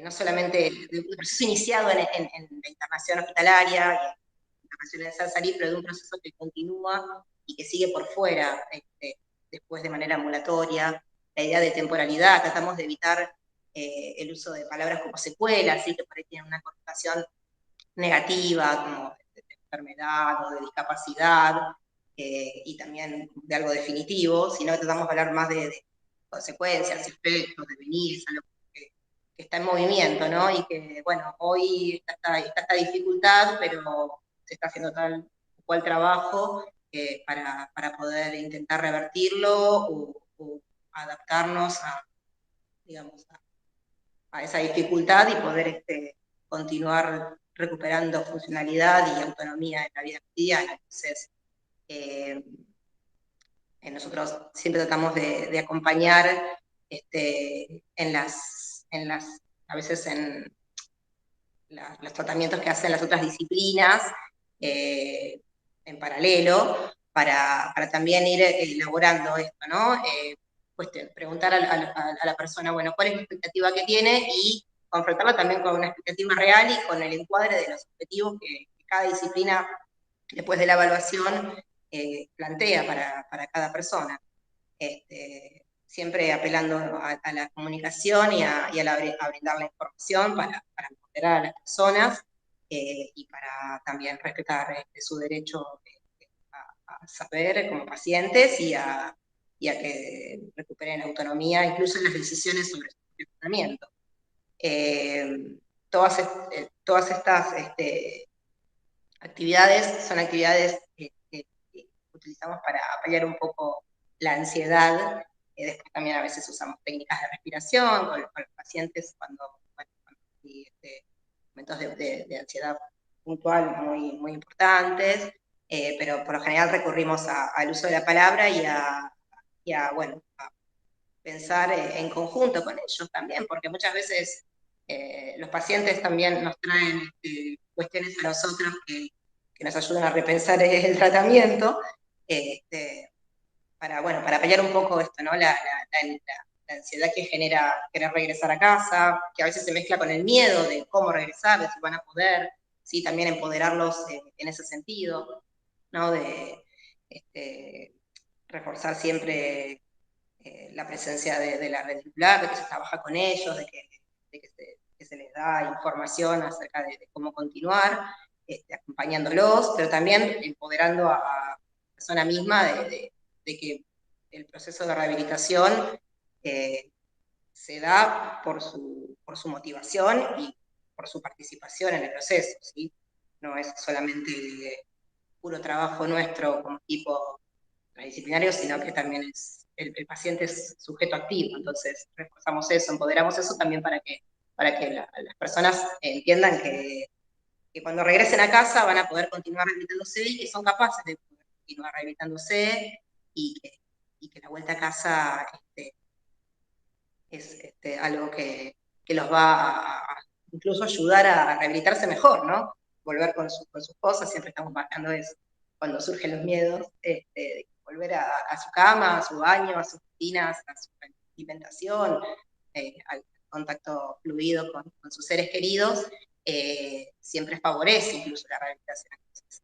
no solamente de un proceso iniciado en la internación hospitalaria, en la internación en SARIP, pero de un proceso que continúa y que sigue por fuera, después de manera ambulatoria. La idea de temporalidad, tratamos de evitar el uso de palabras como secuelas, ¿sí? Que por ahí tienen una connotación negativa, como de enfermedad o de discapacidad, y también de algo definitivo, sino que tratamos de hablar más de consecuencias, efectos, devenires, algo que está en movimiento, ¿no? Y que, bueno, hoy está esta dificultad, pero se está haciendo tal o cual trabajo para poder intentar revertirlo o adaptarnos digamos, a esa dificultad y poder continuar recuperando funcionalidad y autonomía en la vida cotidiana. Entonces, nosotros siempre tratamos de acompañar a veces en los tratamientos que hacen las otras disciplinas en paralelo, para también ir elaborando esto, ¿no? Preguntar a la persona, bueno, cuál es la expectativa que tiene y confrontarla también con una expectativa real y con el encuadre de los objetivos que cada disciplina, después de la evaluación, plantea para cada persona. Siempre apelando a la comunicación y a brindar la información para empoderar a las personas y para también respetar su derecho a saber como pacientes y a que recuperen autonomía, incluso en las decisiones sobre su propio tratamiento. Todas estas actividades son actividades que utilizamos para paliar un poco la ansiedad. Después también a veces usamos técnicas de respiración con los pacientes cuando hay momentos de ansiedad puntual muy importantes, pero por lo general recurrimos al uso de la palabra y a pensar en conjunto con ellos también, porque muchas veces los pacientes también nos traen cuestiones a nosotros que nos ayudan a repensar el tratamiento, para paliar un poco esto, ¿no? La ansiedad que genera querer regresar a casa, que a veces se mezcla con el miedo de cómo regresar, de si van a poder, ¿sí? También empoderarlos en ese sentido, ¿no? De reforzar siempre la presencia de la red titular, de que se trabaja con ellos, de que se les da información acerca de cómo continuar, acompañándolos, pero también empoderando a la persona misma de que el proceso de rehabilitación se da por su motivación y por su participación en el proceso, ¿sí? No es solamente puro trabajo nuestro como equipo transdisciplinario, sino que también el paciente es sujeto activo. Entonces reforzamos eso, empoderamos eso también para que las personas entiendan que cuando regresen a casa van a poder continuar rehabilitándose y que son capaces de poder continuar rehabilitándose y que la vuelta a casa es algo que los va a incluso ayudar a rehabilitarse mejor, ¿no? Volver con sus cosas, siempre estamos marcando eso, cuando surgen los miedos, volver a su cama, a su baño, a sus rutinas, a su alimentación, al contacto fluido con sus seres queridos, siempre favorece incluso la rehabilitación. Entonces,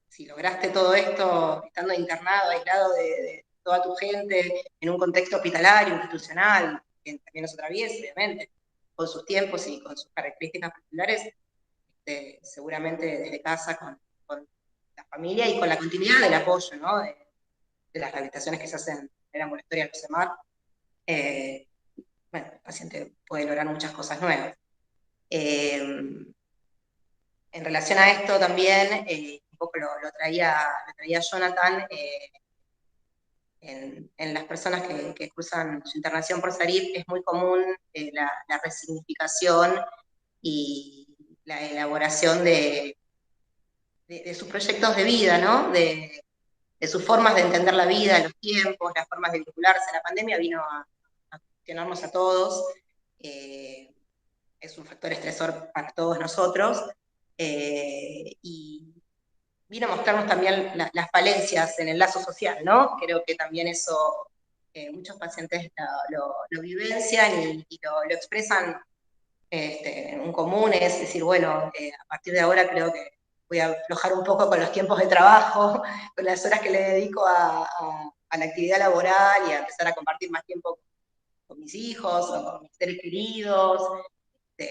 si lograste todo esto estando internado, aislado de toda tu gente, en un contexto hospitalario, institucional, que también nos atraviesa, obviamente, con sus tiempos y con sus características particulares, seguramente desde casa, con la familia y con la continuidad del apoyo, ¿no? de las rehabilitaciones que se hacen en la ambulatoria del CEMAR, el paciente puede lograr muchas cosas nuevas. En relación a esto también, un poco lo traía Jonathan, en las personas que cursan su internación por SARIP es muy común la resignificación y la elaboración de sus proyectos de vida, ¿no? De sus formas de entender la vida, los tiempos, las formas de vincularse. La pandemia vino a cuestionarnos a todos, es un factor estresor para todos nosotros, y vino a mostrarnos también las falencias en el lazo social, ¿no? Creo que también eso muchos pacientes lo vivencian y lo expresan en un común, es decir, bueno, a partir de ahora creo que voy a aflojar un poco con los tiempos de trabajo, con las horas que le dedico a la actividad laboral y a empezar a compartir más tiempo con mis hijos o con mis seres queridos.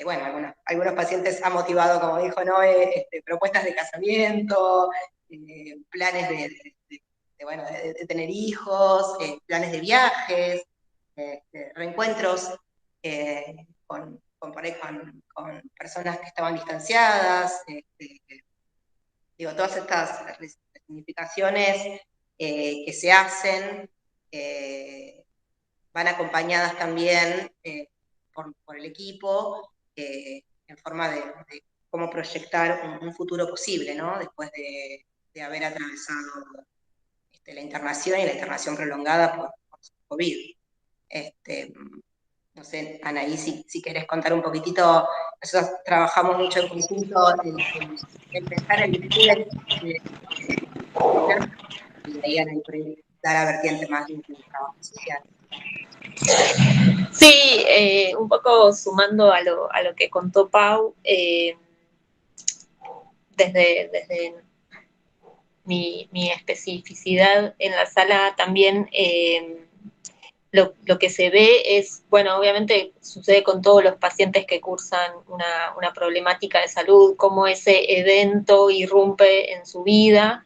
Bueno, algunos pacientes han motivado, como dijo Noé, propuestas de casamiento, planes de tener hijos, planes de viajes, reencuentros con personas que estaban distanciadas, todas estas significaciones que se hacen van acompañadas también por el equipo en forma de cómo proyectar un futuro posible, ¿no? Después de haber atravesado la internación y la internación prolongada por COVID. No sé, Anaí, si querés contar un poquitito, nosotros trabajamos mucho en conjunto en pensar el estudio y ahí Anaí da la vertiente más del trabajo social. Sí, un poco sumando a lo que contó Pau, desde mi especificidad en la sala también, lo que se ve es, bueno, obviamente sucede con todos los pacientes que cursan una problemática de salud, cómo ese evento irrumpe en su vida.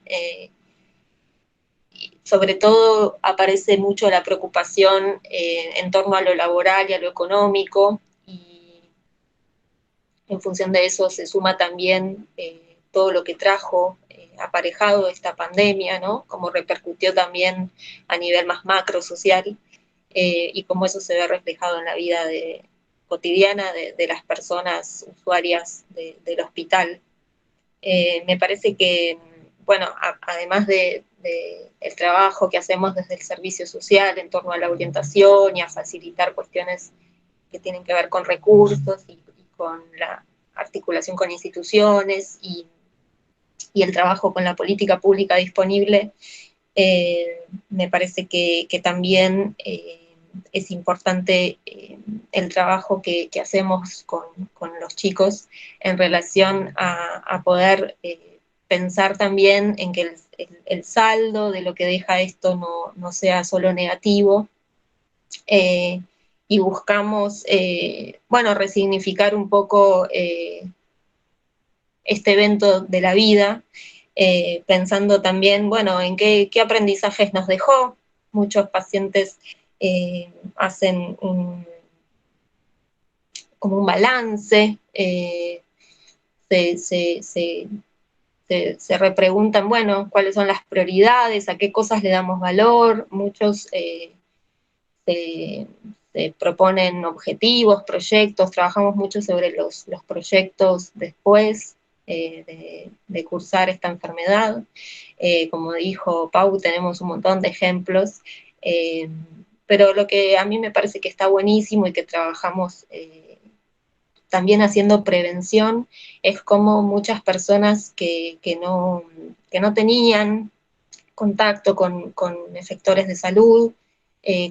Sobre todo aparece mucho la preocupación en torno a lo laboral y a lo económico, y en función de eso se suma también todo lo que trajo aparejado esta pandemia, ¿no? Cómo repercutió también a nivel más macro social, y cómo eso se ve reflejado en la vida cotidiana de las personas usuarias del hospital. Me parece que, bueno, además del trabajo que hacemos desde el servicio social en torno a la orientación y a facilitar cuestiones que tienen que ver con recursos y con la articulación con instituciones y el trabajo con la política pública disponible, me parece que también es importante el trabajo que hacemos con los chicos en relación a poder pensar también en que el saldo de lo que deja esto no sea solo negativo, y buscamos, bueno, resignificar un poco este evento de la vida, pensando también, bueno, en qué aprendizajes nos dejó. Muchos pacientes hacen como un balance, se repreguntan, bueno, cuáles son las prioridades, a qué cosas le damos valor. Muchos se proponen objetivos, proyectos, trabajamos mucho sobre los proyectos después de cursar esta enfermedad. Como dijo Pau, tenemos un montón de ejemplos, pero lo que a mí me parece que está buenísimo y que trabajamos también haciendo prevención es como muchas personas que no tenían contacto con efectores de salud,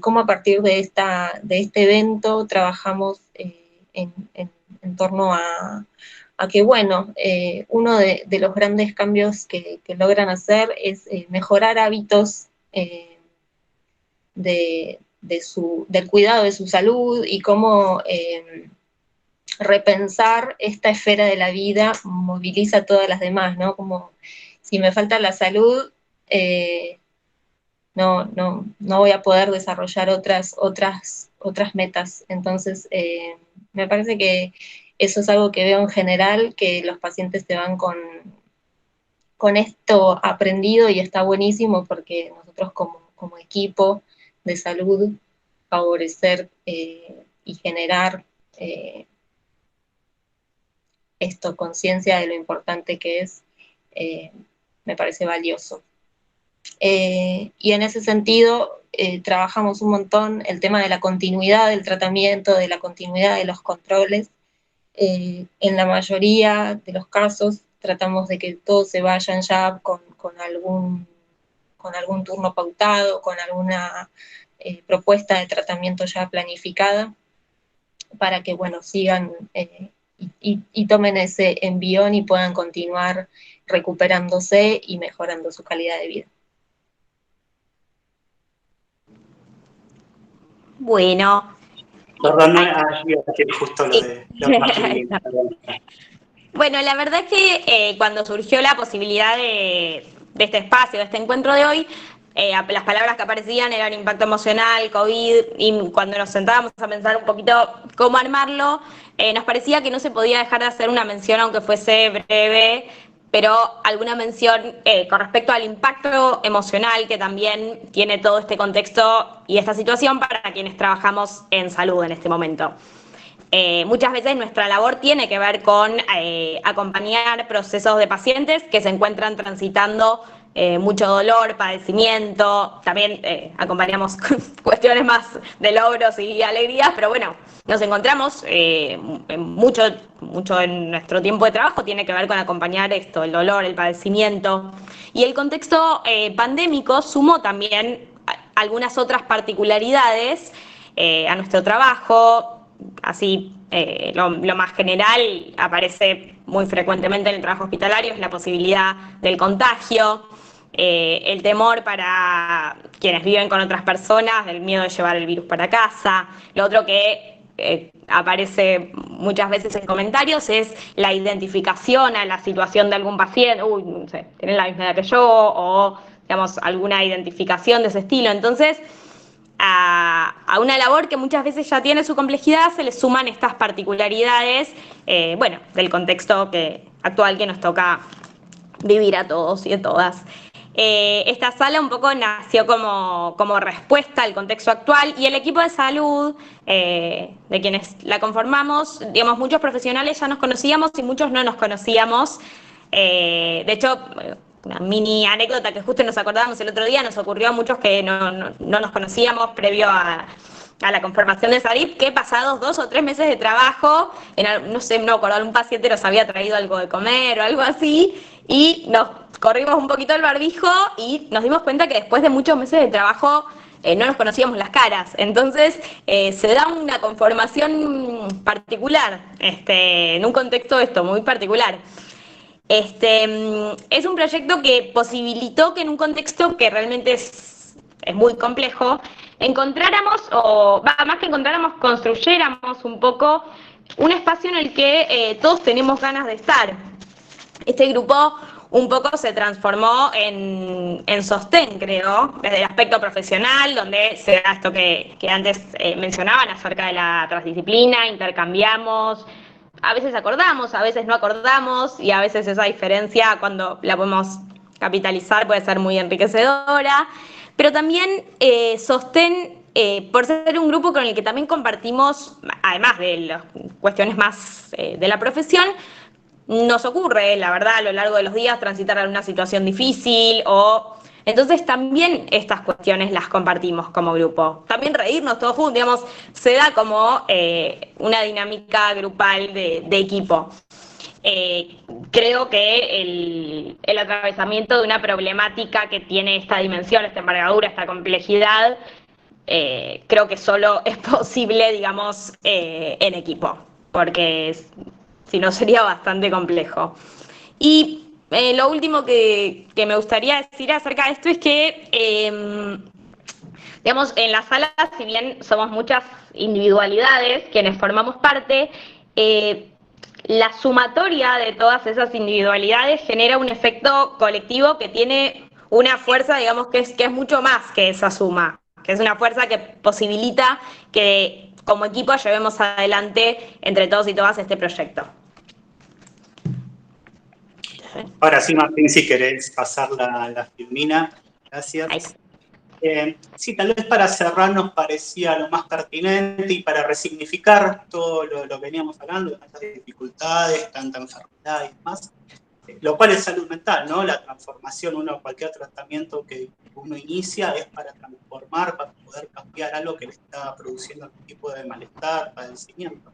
cómo a partir de este evento trabajamos en torno a que, bueno, uno de los grandes cambios que logran hacer es mejorar hábitos del cuidado de su salud, y cómo repensar esta esfera de la vida moviliza a todas las demás, ¿no? Como si me falta la salud, no voy a poder desarrollar otras metas. Entonces, me parece que eso es algo que veo en general, que los pacientes se van con esto aprendido, y está buenísimo porque nosotros como equipo de salud, favorecer y generar conciencia de lo importante que es, me parece valioso. Y en ese sentido trabajamos un montón el tema de la continuidad del tratamiento, de la continuidad de los controles. En la mayoría de los casos tratamos de que todos se vayan ya con algún turno pautado, con alguna propuesta de tratamiento ya planificada, para que, bueno, sigan y tomen ese envión y puedan continuar recuperándose y mejorando su calidad de vida. Bueno. Perdón, allí justo lo de los masculinos. Bueno, la verdad es que cuando surgió la posibilidad de este espacio, de este encuentro de hoy, las palabras que aparecían eran impacto emocional, COVID, y cuando nos sentábamos a pensar un poquito cómo armarlo, nos parecía que no se podía dejar de hacer una mención, aunque fuese breve, pero alguna mención con respecto al impacto emocional que también tiene todo este contexto y esta situación para quienes trabajamos en salud en este momento. Muchas veces nuestra labor tiene que ver con acompañar procesos de pacientes que se encuentran transitando mucho dolor, padecimiento, también acompañamos cuestiones más de logros y alegrías, pero bueno, nos encontramos mucho en nuestro tiempo de trabajo tiene que ver con acompañar esto, el dolor, el padecimiento, y el contexto pandémico sumó también algunas otras particularidades a nuestro trabajo. Así, lo más general aparece muy frecuentemente en el trabajo hospitalario es la posibilidad del contagio, el temor para quienes viven con otras personas, del miedo de llevar el virus para casa. Lo otro que aparece muchas veces en comentarios es la identificación a la situación de algún paciente. Uy, no sé, tienen la misma edad que yo, o digamos, alguna identificación de ese estilo. Entonces, a una labor que muchas veces ya tiene su complejidad, se le suman estas particularidades, bueno, del contexto actual que nos toca vivir a todos y a todas. Esta sala un poco nació como respuesta al contexto actual, y el equipo de salud, de quienes la conformamos, digamos, muchos profesionales ya nos conocíamos y muchos no nos conocíamos. De hecho, una mini anécdota que justo nos acordábamos el otro día, nos ocurrió a muchos que no nos conocíamos previo a la conformación de SARIP, que pasados 2 o 3 meses de trabajo, no sé, no acordar, un paciente nos había traído algo de comer o algo así, y nos corrimos un poquito el barbijo y nos dimos cuenta que después de muchos meses de trabajo no nos conocíamos las caras. Entonces se da una conformación particular, en un contexto muy particular. Es un proyecto que posibilitó que en un contexto que realmente es muy complejo, encontráramos, más que encontráramos, construyéramos un poco un espacio en el que todos tenemos ganas de estar. Este grupo un poco se transformó en sostén, creo, desde el aspecto profesional, donde se da esto que antes mencionaban acerca de la transdisciplina, intercambiamos, a veces acordamos, a veces no acordamos, y a veces esa diferencia, cuando la podemos capitalizar, puede ser muy enriquecedora, pero también sostén por ser un grupo con el que también compartimos, además de las cuestiones más de la profesión, nos ocurre, la verdad, a lo largo de los días transitar alguna situación difícil, entonces también estas cuestiones las compartimos como grupo. También reírnos todos juntos, digamos, se da como una dinámica grupal de equipo. Creo que el atravesamiento de una problemática que tiene esta dimensión, esta envergadura, esta complejidad, creo que solo es posible, digamos, en equipo, porque si no sería bastante complejo. Y lo último que me gustaría decir acerca de esto es que, digamos, en la sala, si bien somos muchas individualidades quienes formamos parte, la sumatoria de todas esas individualidades genera un efecto colectivo que tiene una fuerza, digamos, que es mucho más que esa suma, que es una fuerza que posibilita que como equipo llevemos adelante entre todos y todas este proyecto. Ahora sí, Martín, si querés pasar la filmina. Gracias. Sí, tal vez para cerrar nos parecía lo más pertinente y para resignificar todo lo que veníamos hablando, tantas dificultades, tanta enfermedad y demás, lo cual es salud mental, ¿no? La transformación, cualquier tratamiento que uno inicia es para transformar, para poder cambiar algo que le está produciendo algún tipo de malestar, padecimiento.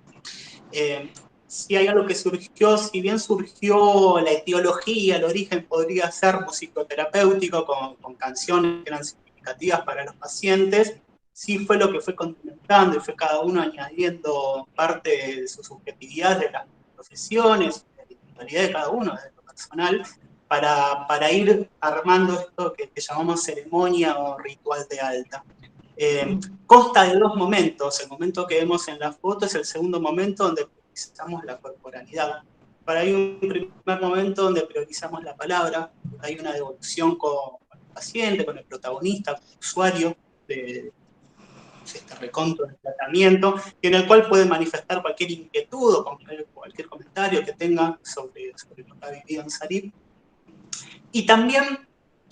Si hay algo que surgió, si bien surgió la etiología, el origen podría ser musicoterapéutico, con canciones que eran significativas para los pacientes, sí fue lo que fue condimentando y fue cada uno añadiendo parte de su subjetividad de las profesiones, de la individualidad de cada uno, de lo personal, para ir armando esto que llamamos ceremonia o ritual de alta. Consta de 2 momentos. El momento que vemos en la foto es el segundo momento donde priorizamos la corporalidad. Hay un primer momento donde priorizamos la palabra, hay una devolución con el paciente, con el protagonista, con el usuario de este recontro del tratamiento, y en el cual puede manifestar cualquier inquietud o cualquier comentario que tenga sobre lo que ha vivido en SARIP. Y también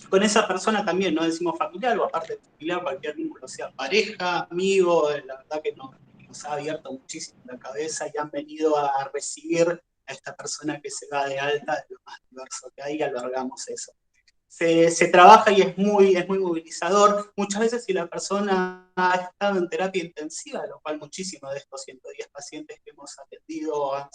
con esa persona también, no decimos familiar o aparte de familiar, cualquier vínculo, sea pareja, amigo, la verdad que nos ha abierto muchísimo la cabeza y han venido a recibir a esta persona que se va de alta de lo más diverso que hay y albergamos eso. Se trabaja y es muy movilizador. Muchas veces si la persona ha estado en terapia intensiva, lo cual muchísimos de estos 110 pacientes que hemos atendido han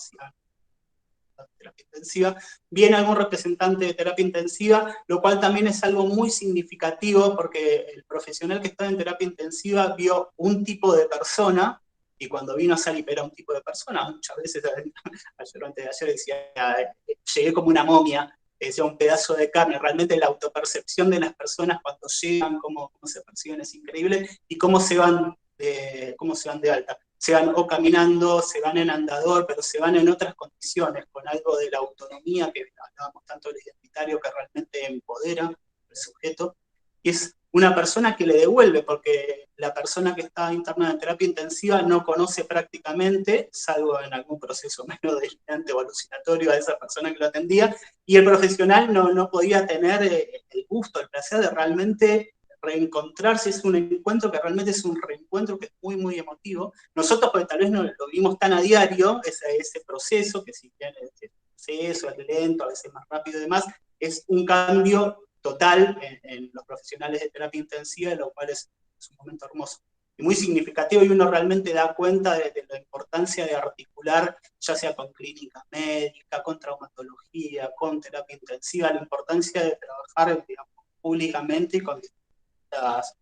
terapia intensiva, viene algún representante de terapia intensiva, lo cual también es algo muy significativo porque el profesional que está en terapia intensiva vio un tipo de persona y cuando vino a salir era un tipo de persona. Muchas veces, ayer o antes de ayer decía, llegué como una momia, decía un pedazo de carne. Realmente la autopercepción de las personas cuando llegan, cómo se perciben es increíble y cómo se van de alta. Se van o caminando, se van en andador, pero se van en otras condiciones, con algo de la autonomía que hablábamos tanto del identitario que realmente empodera al sujeto. Y es una persona que le devuelve, porque la persona que está internada en terapia intensiva no conoce prácticamente, salvo en algún proceso menos delirante o alucinatorio a esa persona que lo atendía, y el profesional no podía tener el gusto, el placer de realmente reencontrarse. Es un encuentro que realmente es un reencuentro que es muy emotivo. Nosotros, porque tal vez no lo vimos tan a diario, ese proceso, que si bien el proceso es lento, a veces más rápido y demás, es un cambio total en los profesionales de terapia intensiva, lo cual es un momento hermoso y muy significativo, y uno realmente da cuenta de la importancia de articular, ya sea con clínica médica, con traumatología, con terapia intensiva, la importancia de trabajar, digamos, públicamente y con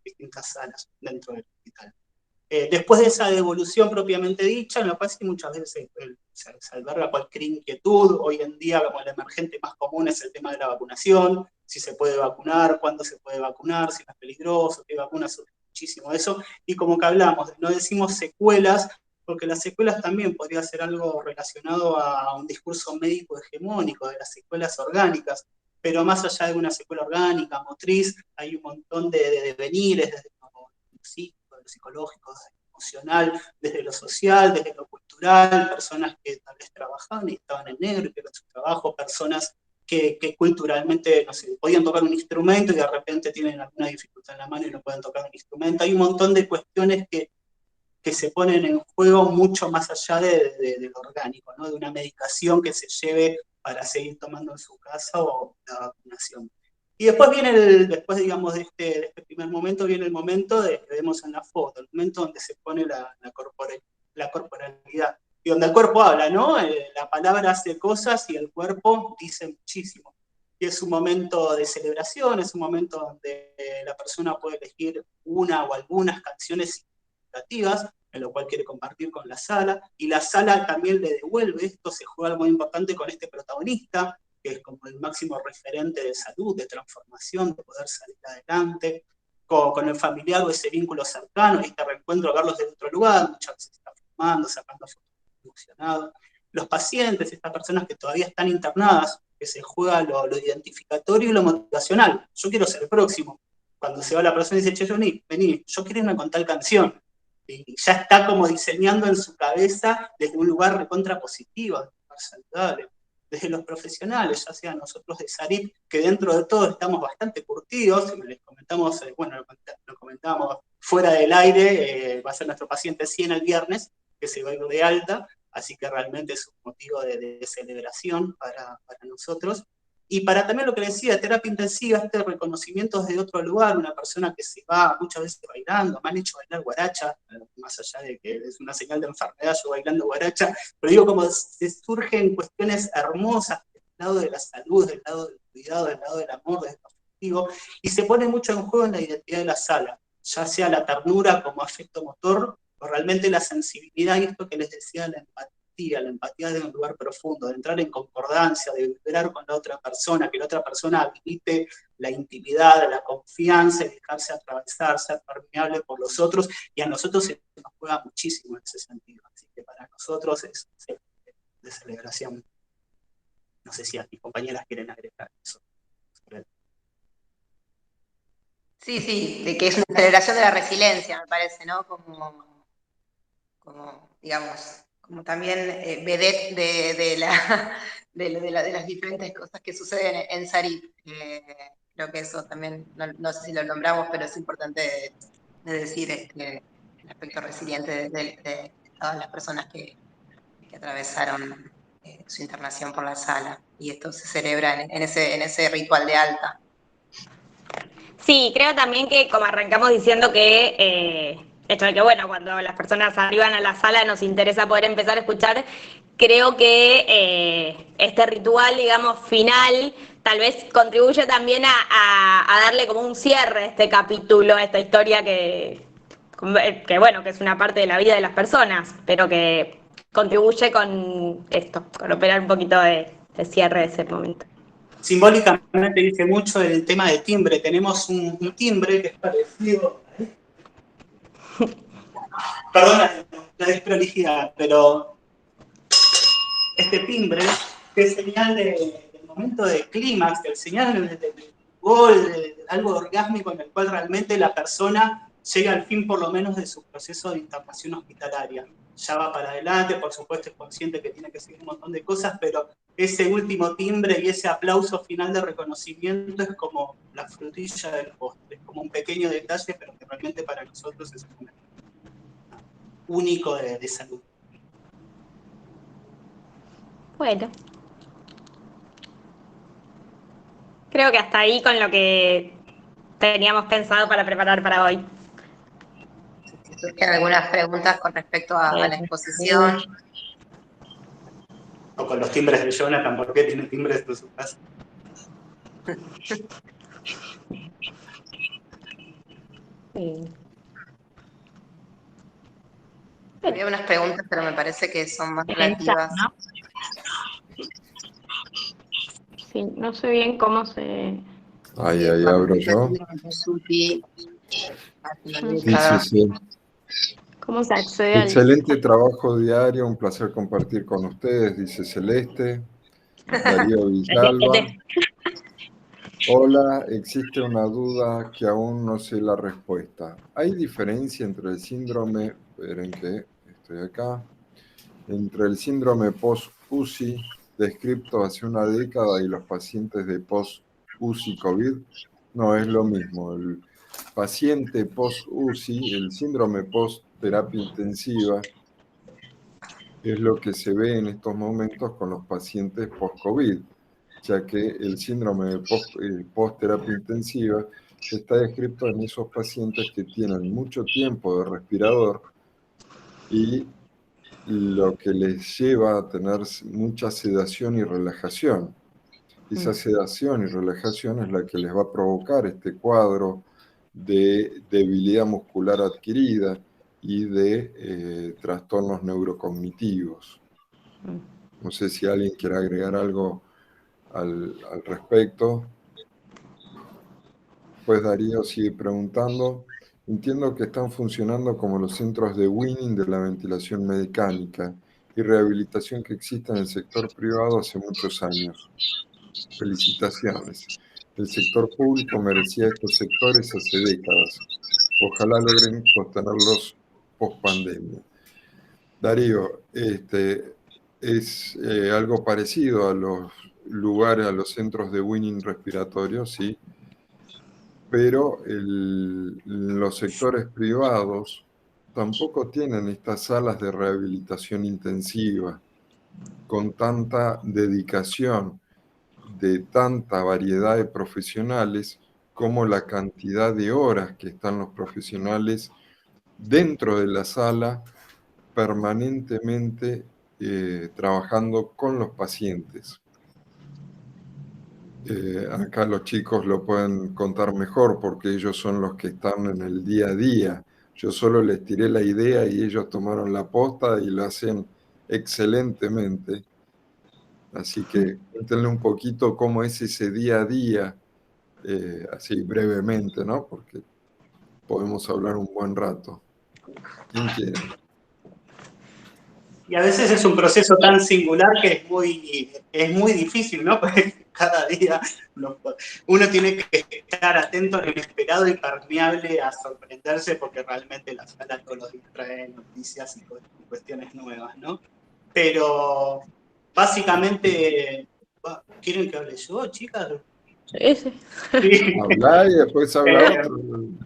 distintas salas dentro del hospital. Después de esa devolución propiamente dicha, en la cual sí muchas veces se alberga cualquier inquietud. Hoy en día, como el emergente más común es el tema de la vacunación, si se puede vacunar, cuándo se puede vacunar, si no es peligroso, qué vacunas, muchísimo de eso. Y como que hablamos, no decimos secuelas, porque las secuelas también podría ser algo relacionado a un discurso médico hegemónico, de las secuelas orgánicas, pero más allá de una secuela orgánica, motriz, hay un montón de devenires, desde lo psicológico, desde lo emocional, desde lo social, desde lo cultural, personas que tal vez trabajaban y estaban en negro y pierden su trabajo, personas que culturalmente, no sé, podían tocar un instrumento y de repente tienen alguna dificultad en la mano y no pueden tocar un instrumento. Hay un montón de cuestiones que se ponen en juego mucho más allá de lo orgánico, ¿no? De una medicación que se lleve para seguir tomando en su casa o la vacunación. Y después viene después digamos de este primer momento, viene el momento que vemos en la foto, el momento donde se pone la corporalidad, y donde el cuerpo habla, ¿no? La palabra hace cosas y el cuerpo dice muchísimo. Y es un momento de celebración, es un momento donde la persona puede elegir una o algunas canciones significativas, en lo cual quiere compartir con la sala, y la sala también le devuelve esto. Se juega algo muy importante con este protagonista, que es como el máximo referente de salud, de transformación, de poder salir adelante, con el familiar o ese vínculo cercano, y este reencuentro, verlos de otro lugar, muchas veces está filmando, sacando fotos emocionadas. Los pacientes, estas personas que todavía están internadas, que se juega lo identificatorio y lo motivacional. Yo quiero ser el próximo. Cuando se va la persona y dice, che, Johnny, vení, yo quiero irme con tal canción. Y ya está como diseñando en su cabeza desde un lugar recontra positivo, desde un lugar saludable. Desde los profesionales, ya sea nosotros de SARIP, que dentro de todo estamos bastante curtidos, les comentamos, bueno, lo comentamos fuera del aire, va a ser nuestro paciente 100 el viernes, que se va a ir de alta, así que realmente es un motivo de celebración para nosotros. Y para también lo que decía, terapia intensiva, este reconocimiento desde otro lugar, una persona que se va muchas veces bailando, me han hecho bailar guaracha, más allá de que es una señal de enfermedad yo bailando guaracha, pero digo como se surgen cuestiones hermosas del lado de la salud, del lado del cuidado, del lado del amor, del afectivo, y se pone mucho en juego en la identidad de la sala, ya sea la ternura como afecto motor, o realmente la sensibilidad, y esto que les decía, la empatía de un lugar profundo, de entrar en concordancia, de vibrar con la otra persona, que la otra persona habilite la intimidad, la confianza, y dejarse atravesar, ser permeable por los otros, y a nosotros se nos juega muchísimo en ese sentido. Así que para nosotros es de celebración. No sé si a mis compañeras quieren agregar eso. Sí, de que es una celebración de la resiliencia, me parece, ¿no? Como digamos, como también vedette de las diferentes cosas que suceden en Sarit. Creo que eso también, no sé si lo nombramos, pero es importante de decir el aspecto resiliente de todas las personas que atravesaron su internación por la sala. Y esto se celebra en ese ritual de alta. Sí, creo también que como arrancamos diciendo que esto de que bueno, cuando las personas arriban a la sala nos interesa poder empezar a escuchar, creo que este ritual, digamos, final, tal vez contribuye también a darle como un cierre a este capítulo, a esta historia que bueno, que es una parte de la vida de las personas, pero que contribuye con esto, con operar un poquito de cierre de ese momento. Simbólicamente dice mucho del tema de timbre. Tenemos un timbre que es parecido. Perdón la desprolijidad, pero este timbre que es señal del momento de clímax, el señal del gol, de algo orgásmico en el cual realmente la persona llega al fin por lo menos de su proceso de internación hospitalaria. Ya va para adelante, por supuesto es consciente que tiene que seguir un montón de cosas, pero ese último timbre y ese aplauso final de reconocimiento es como la frutilla del postre, es como un pequeño detalle, pero que realmente para nosotros es un único de salud. Bueno. Creo que hasta ahí con lo que teníamos pensado para preparar para hoy. Si surgen algunas preguntas con respecto a la exposición. O con los timbres de Jonathan, ¿por qué tiene timbres de su casa? Sí. Había unas preguntas, pero me parece que son más relativas. ¿No? Sí, no sé bien cómo se... Ahí abro yo. Sí. ¿Cómo se accede al...? Excelente trabajo diario, un placer compartir con ustedes, dice Celeste. Darío Villalba. Hola, existe una duda que aún no sé la respuesta. ¿Hay diferencia entre el síndrome, esperen que estoy acá, entre el síndrome post-UCI descrito hace una década y los pacientes de post-UCI COVID? No, es lo mismo. El paciente post-UCI, el síndrome post-terapia intensiva, es lo que se ve en estos momentos con los pacientes post-COVID, ya que el síndrome de post-terapia intensiva está descrito en esos pacientes que tienen mucho tiempo de respirador y lo que les lleva a tener mucha sedación y relajación. Esa sedación y relajación es la que les va a provocar este cuadro de debilidad muscular adquirida y de trastornos neurocognitivos. No sé si alguien quiere agregar algo al respecto. Pues Darío sigue preguntando. Entiendo que están funcionando como los centros de Winning de la ventilación mecánica y rehabilitación que existen en el sector privado hace muchos años. Felicitaciones. El sector público merecía estos sectores hace décadas. Ojalá logren sostenerlos post-pandemia. Darío, es algo parecido a los lugares, a los centros de Winning respiratorio, sí, pero los sectores privados tampoco tienen estas salas de rehabilitación intensiva con tanta dedicación de tanta variedad de profesionales como la cantidad de horas que están los profesionales dentro de la sala permanentemente trabajando con los pacientes. Acá los chicos lo pueden contar mejor porque ellos son los que están en el día a día. Yo solo les tiré la idea y ellos tomaron la posta y lo hacen excelentemente. Así que cuéntenle un poquito cómo es ese día a día, así brevemente, ¿no? Porque podemos hablar un buen rato. ¿Quién quiere? Y a veces es un proceso tan singular que es muy difícil, ¿no? Porque cada día uno tiene que estar atento al inesperado y permeable a sorprenderse porque realmente la sala todos los días trae noticias y cuestiones nuevas, ¿no? Pero Básicamente, ¿quieren que hable yo, chicas? Sí. Sí. Habla y después habla otro.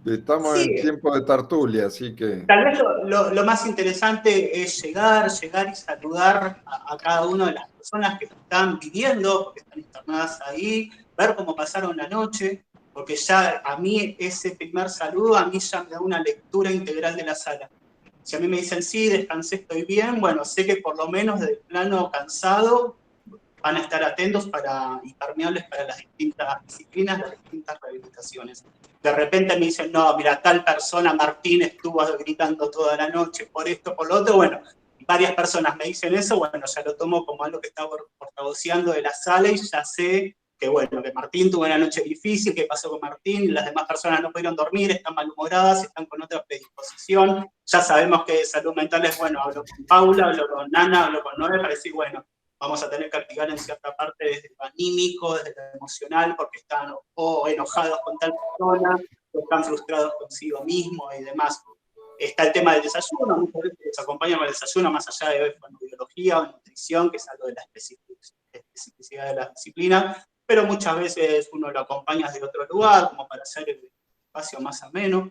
Estamos en Sí, tiempo de tertulia, así que... tal vez lo más interesante es llegar y saludar a cada una de las personas que están viviendo, porque están internadas ahí, ver cómo pasaron la noche, porque ya a mí ese primer saludo, a mí ya me da una lectura integral de la sala. Si a mí me dicen, sí, descansé, estoy bien, bueno, sé que por lo menos del plano cansado van a estar atentos y permeables para las distintas disciplinas, las distintas rehabilitaciones. De repente me dicen, no, mira, tal persona, Martín, estuvo gritando toda la noche por esto, por lo otro, bueno, varias personas me dicen eso, bueno, ya lo tomo como algo que está portavoceando de la sala y ya sé que, bueno, que Martín tuvo una noche difícil, qué pasó con Martín, las demás personas no pudieron dormir, están malhumoradas, están con otra predisposición, ya sabemos que de salud mental es, bueno, hablo con Paula, hablo con Nana, hablo con Noé, para decir, bueno, vamos a tener que activar en cierta parte desde lo anímico, desde lo emocional, porque están o enojados con tal persona, o están frustrados consigo mismos y demás. Está el tema del desayuno, muchas veces les acompañamos el desayuno más allá de biología o nutrición, que es algo de la especificidad de la disciplina, pero muchas veces uno lo acompaña de otro lugar, como para hacer el espacio más ameno.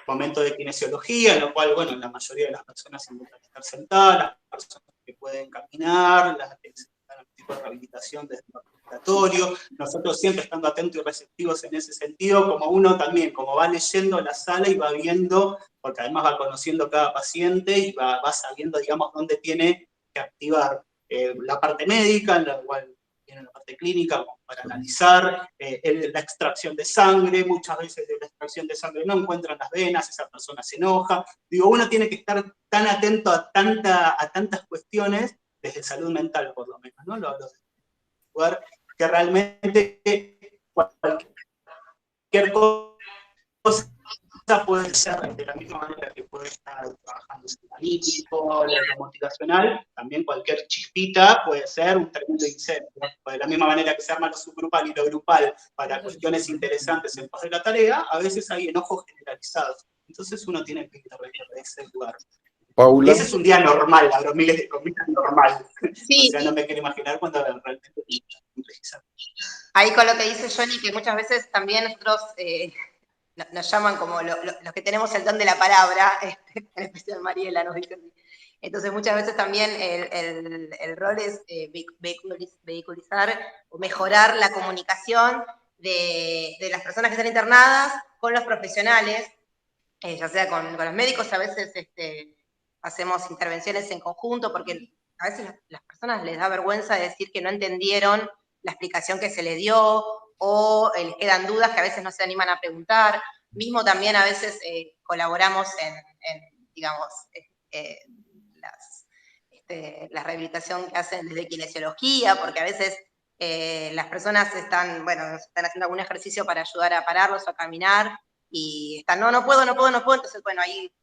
Momento de kinesiología, en lo cual, bueno, la mayoría de las personas se encuentran estar sentadas, las personas que pueden caminar, las que necesitan algún tipo de rehabilitación desde lo respiratorio, nosotros siempre estando atentos y receptivos en ese sentido, como uno también, como va leyendo la sala y va viendo, porque además va conociendo cada paciente y va sabiendo, digamos, dónde tiene que activar la parte médica, en la cual tiene la parte clínica como para analizar la extracción de sangre, muchas veces de la extracción de sangre no encuentran las venas, esa persona se enoja. Digo, uno tiene que estar tan atento a tantas cuestiones, desde salud mental por lo menos, ¿no? Lo hablo de lugar que realmente cualquier cosa puede ser de la misma manera que puede estar trabajando en el analítico, lo motivacional, también cualquier chispita puede ser un tremendo incendio. De la misma manera que se arma lo subgrupal y lo grupal para cuestiones interesantes en pos de la tarea, a veces hay enojos generalizados. Entonces uno tiene que ir a ese lugar. Paula. Ese es un día normal, abro miles de comillas, normal. Sí. O sea, no me quiero imaginar cuando realmente ahí con lo que dice Johnny, que muchas veces también nosotros nos llaman como los que tenemos el don de la palabra, en especial Mariela nos dice así. Entonces muchas veces también el rol es vehiculizar o mejorar la comunicación de las personas que están internadas con los profesionales, ya sea con los médicos, a veces hacemos intervenciones en conjunto, porque a veces las personas les da vergüenza decir que no entendieron la explicación que se les dio, o les quedan dudas que a veces no se animan a preguntar. Mismo también a veces colaboramos en digamos, la rehabilitación que hacen desde kinesiología, porque a veces las personas están haciendo algún ejercicio para ayudar a pararlos o a caminar, y están, no puedo, entonces bueno, ahí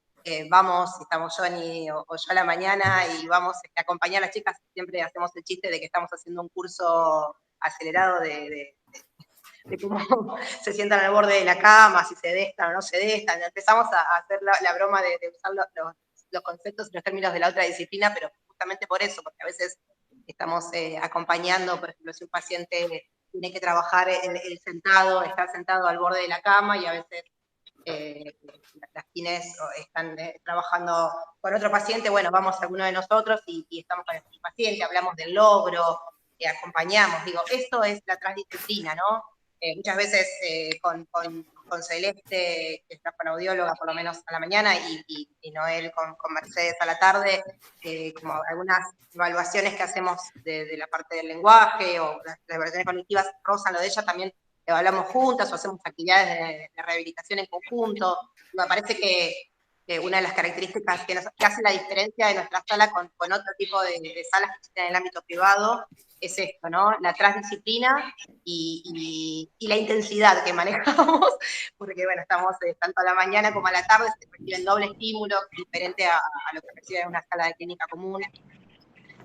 vamos, estamos Johnny o yo a la mañana y vamos a acompañar a las chicas, siempre hacemos el chiste de que estamos haciendo un curso acelerado de cómo se sientan al borde de la cama, si se destan o no se destan. Empezamos a hacer la broma de usar los conceptos y los términos de la otra disciplina, pero justamente por eso, porque a veces estamos acompañando, por ejemplo, si un paciente tiene que trabajar sentado, está sentado al borde de la cama, y a veces las kines están trabajando con otro paciente, bueno, vamos a alguno de nosotros y estamos con el paciente, hablamos del logro, acompañamos, digo, esto es la transdisciplina, ¿no? Muchas veces con Celeste, que es la fonoaudióloga por lo menos a la mañana, y Noel con Mercedes a la tarde, como algunas evaluaciones que hacemos de la parte del lenguaje, o las evaluaciones cognitivas rozan lo de ella, también hablamos juntas o hacemos actividades de rehabilitación en conjunto. Me parece que una de las características que hace la diferencia de nuestra sala con otro tipo de salas que existen en el ámbito privado es esto, ¿no? La transdisciplina y la intensidad que manejamos, porque bueno, estamos tanto a la mañana como a la tarde, se reciben doble estímulo, diferente a lo que recibe en una sala de clínica común.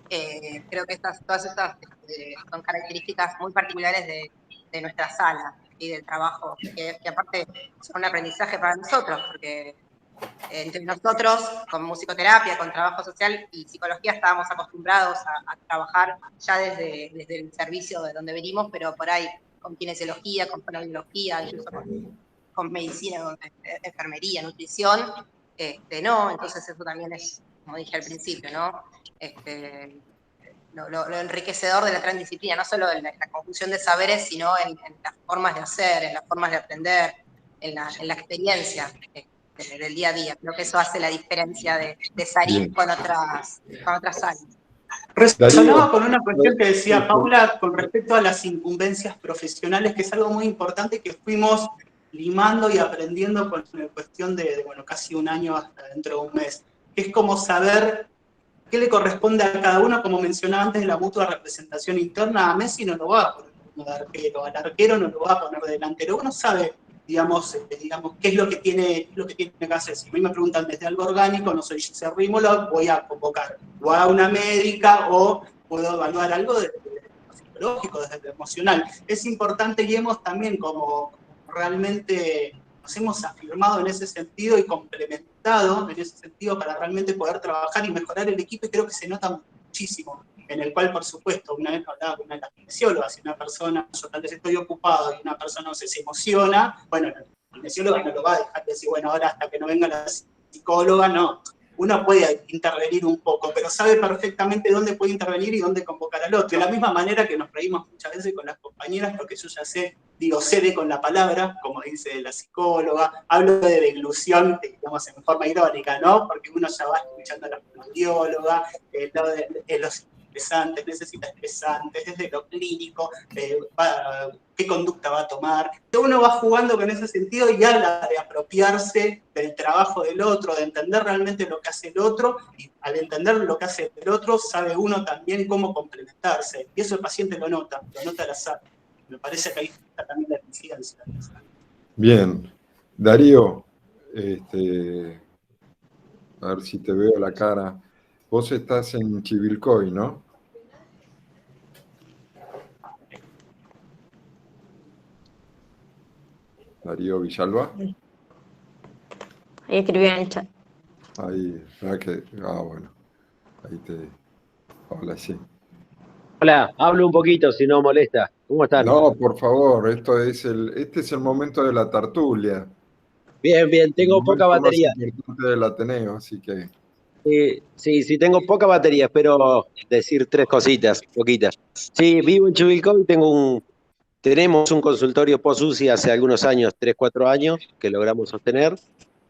Creo que todas estas son características muy particulares de nuestra sala y del trabajo, que aparte son un aprendizaje para nosotros, porque Entre nosotros, con musicoterapia, con trabajo social y psicología, estábamos acostumbrados a trabajar ya desde el servicio de donde venimos, pero por ahí con kinesiología, con fonoaudiología, incluso con medicina, con enfermería, nutrición, no, entonces eso también es, como dije al principio, ¿no? Lo enriquecedor de la transdisciplina, no solo en la conjunción de saberes, sino en las formas de hacer, en las formas de aprender, en la experiencia del día a día. Creo que eso hace la diferencia de salir con otras áreas. Resonaba con una cuestión que decía Paula con respecto a las incumbencias profesionales, que es algo muy importante que fuimos limando y aprendiendo con la cuestión de bueno, casi un año hasta dentro de un mes, que es como saber qué le corresponde a cada uno, como mencionaba antes, de la mutua representación interna. A Messi no lo va a poner como de arquero, al arquero no lo va a poner de delantero. Uno sabe, digamos qué es lo que tiene que hacer. Si a mí me preguntan desde algo orgánico, no soy Giselle Rímolo, voy a convocar o a una médica o puedo evaluar algo desde lo psicológico, desde lo emocional. Es importante y hemos también como realmente nos hemos afirmado en ese sentido y complementado en ese sentido para realmente poder trabajar y mejorar el equipo, y creo que se nota muchísimo, en el cual, por supuesto, una vez hablaba con una de las kinesiólogas, si una persona, yo tal vez estoy ocupado y una persona no se emociona, bueno, la kinesióloga no lo va a dejar de decir, bueno, ahora hasta que no venga la psicóloga, no. Uno puede intervenir un poco, pero sabe perfectamente dónde puede intervenir y dónde convocar al otro. De la misma manera que nos reímos muchas veces con las compañeras, porque yo ya sé, cede con la palabra, como dice la psicóloga, hablo de deglución, digamos, en forma irónica, ¿no? Porque uno ya va escuchando a la fonoaudióloga, los estresantes, necesita estresantes, desde lo clínico, qué conducta va a tomar. Uno va jugando con ese sentido y habla de apropiarse del trabajo del otro, de entender realmente lo que hace el otro, y al entender lo que hace el otro, sabe uno también cómo complementarse. Y eso el paciente lo nota al azar. Me parece que ahí está también la eficiencia. Bien. Darío, a ver si te veo la cara. Vos estás en Chivilcoy, ¿no? Darío Villalba. Ahí escribió en el chat. Ahí, bueno. Ahí te... Hola, sí. Hola, hablo un poquito si no molesta. ¿Cómo están? No, por favor, este es el momento de la tertulia. Bien, El tengo poca momento más batería. importante del Ateneo, así que... Sí, tengo poca batería. Espero decir tres cositas, poquitas. Sí, vivo en Chivilcoy y tenemos un consultorio post-UCI hace algunos años, 3, 4 años, que logramos sostener.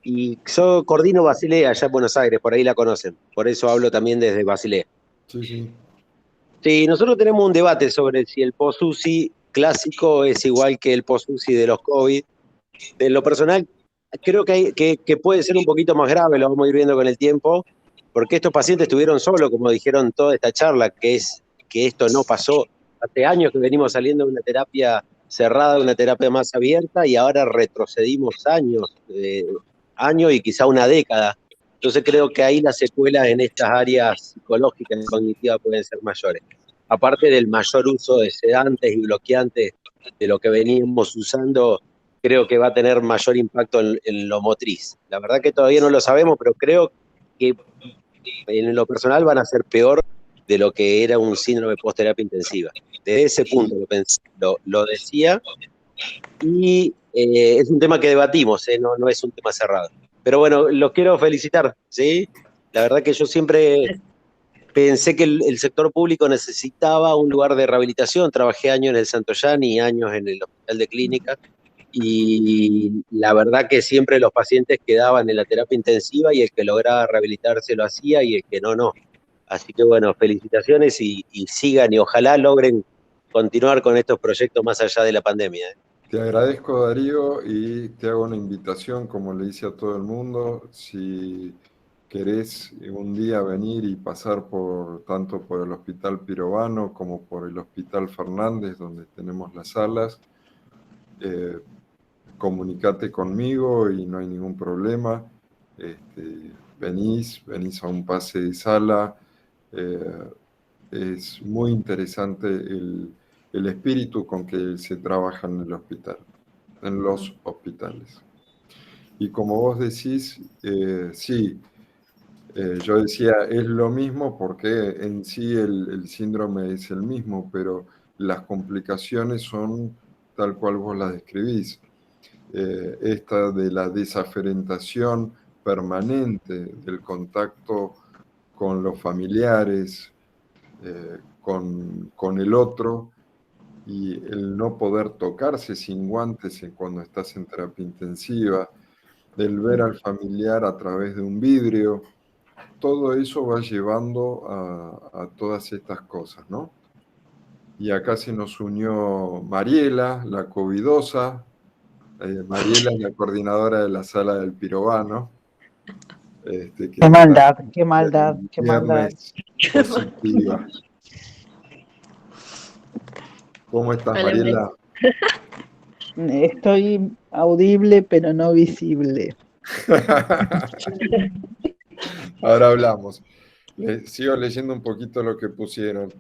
Y yo coordino Basilea allá en Buenos Aires, por ahí la conocen. Por eso hablo también desde Basilea. Sí. Sí, nosotros tenemos un debate sobre si el post-UCI clásico es igual que el post-UCI de los COVID. De lo personal, creo que puede ser un poquito más grave, lo vamos a ir viendo con el tiempo, porque estos pacientes estuvieron solos, como dijeron toda esta charla, que esto no pasó. Hace años que venimos saliendo de una terapia cerrada, de una terapia más abierta, y ahora retrocedimos años y quizá una década. Entonces creo que ahí las secuelas en estas áreas psicológicas y cognitivas pueden ser mayores. Aparte del mayor uso de sedantes y bloqueantes de lo que veníamos usando, creo que va a tener mayor impacto en lo motriz. La verdad que todavía no lo sabemos, pero creo que en lo personal van a ser peor de lo que era un síndrome post-terapia intensiva. Desde ese punto lo decía, y es un tema que debatimos, no es un tema cerrado. Pero bueno, los quiero felicitar, ¿sí? La verdad que yo siempre pensé que el sector público necesitaba un lugar de rehabilitación. Trabajé años en el Santoyani y años en el Hospital de Clínicas, y la verdad que siempre los pacientes quedaban en la terapia intensiva y el que lograba rehabilitarse lo hacía y el que no. Así que bueno, felicitaciones y sigan, y ojalá logren continuar con estos proyectos más allá de la pandemia. Te agradezco, Darío, y te hago una invitación, como le hice a todo el mundo, si querés un día venir y pasar tanto por el Hospital Pirovano como por el Hospital Fernández, donde tenemos las salas, comunicate conmigo y no hay ningún problema. Venís a un pase de sala. Es muy interesante el espíritu con que se trabaja en el hospital, en los hospitales. Y como vos decís, sí, yo decía, es lo mismo porque en sí el síndrome es el mismo, pero las complicaciones son tal cual vos las describís. Esta de la desaferentación permanente del contacto con los familiares, con el otro, y el no poder tocarse sin guantes cuando estás en terapia intensiva, el ver al familiar a través de un vidrio, todo eso va llevando a todas estas cosas, ¿no? Y acá se nos unió Mariela, la covidosa. Mariela es la coordinadora de la sala del Pirobano. Que Qué maldad, qué maldad, qué maldad. viernes positiva. ¿Cómo estás, Hola, Mariela? Estoy audible, pero no visible. Ahora hablamos. Sigo leyendo un poquito lo que pusieron.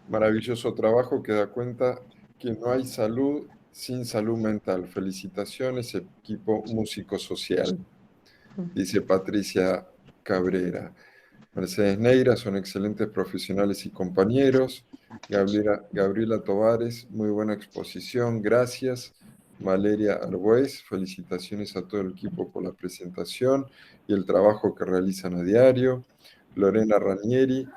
Maravilloso trabajo que da cuenta que no hay salud sin salud mental. Felicitaciones, equipo músico-social, dice Patricia Cabrera. Mercedes Neira, son excelentes profesionales y compañeros. Gabriela Tovares, muy buena exposición, gracias. Valeria Arbuez, felicitaciones a todo el equipo por la presentación y el trabajo que realizan a diario. Lorena Ranieri,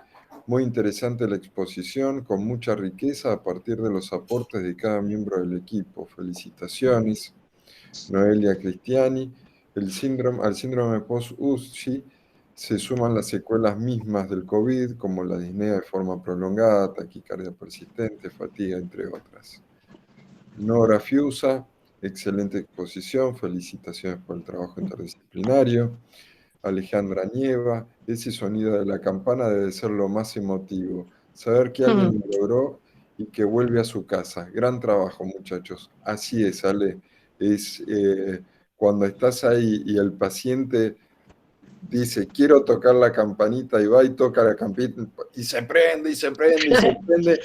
muy interesante la exposición, con mucha riqueza a partir de los aportes de cada miembro del equipo. Felicitaciones. Noelia Cristiani, al síndrome post-UCI se suman las secuelas mismas del COVID, como la disnea de forma prolongada, taquicardia persistente, fatiga, entre otras. Nora Fiusa, excelente exposición, felicitaciones por el trabajo interdisciplinario. Alejandra Nieva, ese sonido de la campana debe ser lo más emotivo. Saber que alguien lo logró y que vuelve a su casa. Gran trabajo, muchachos. Así es, Ale. Es cuando estás ahí y el paciente dice, quiero tocar la campanita, y va y toca la campanita, y se prende, y se prende, y se prende.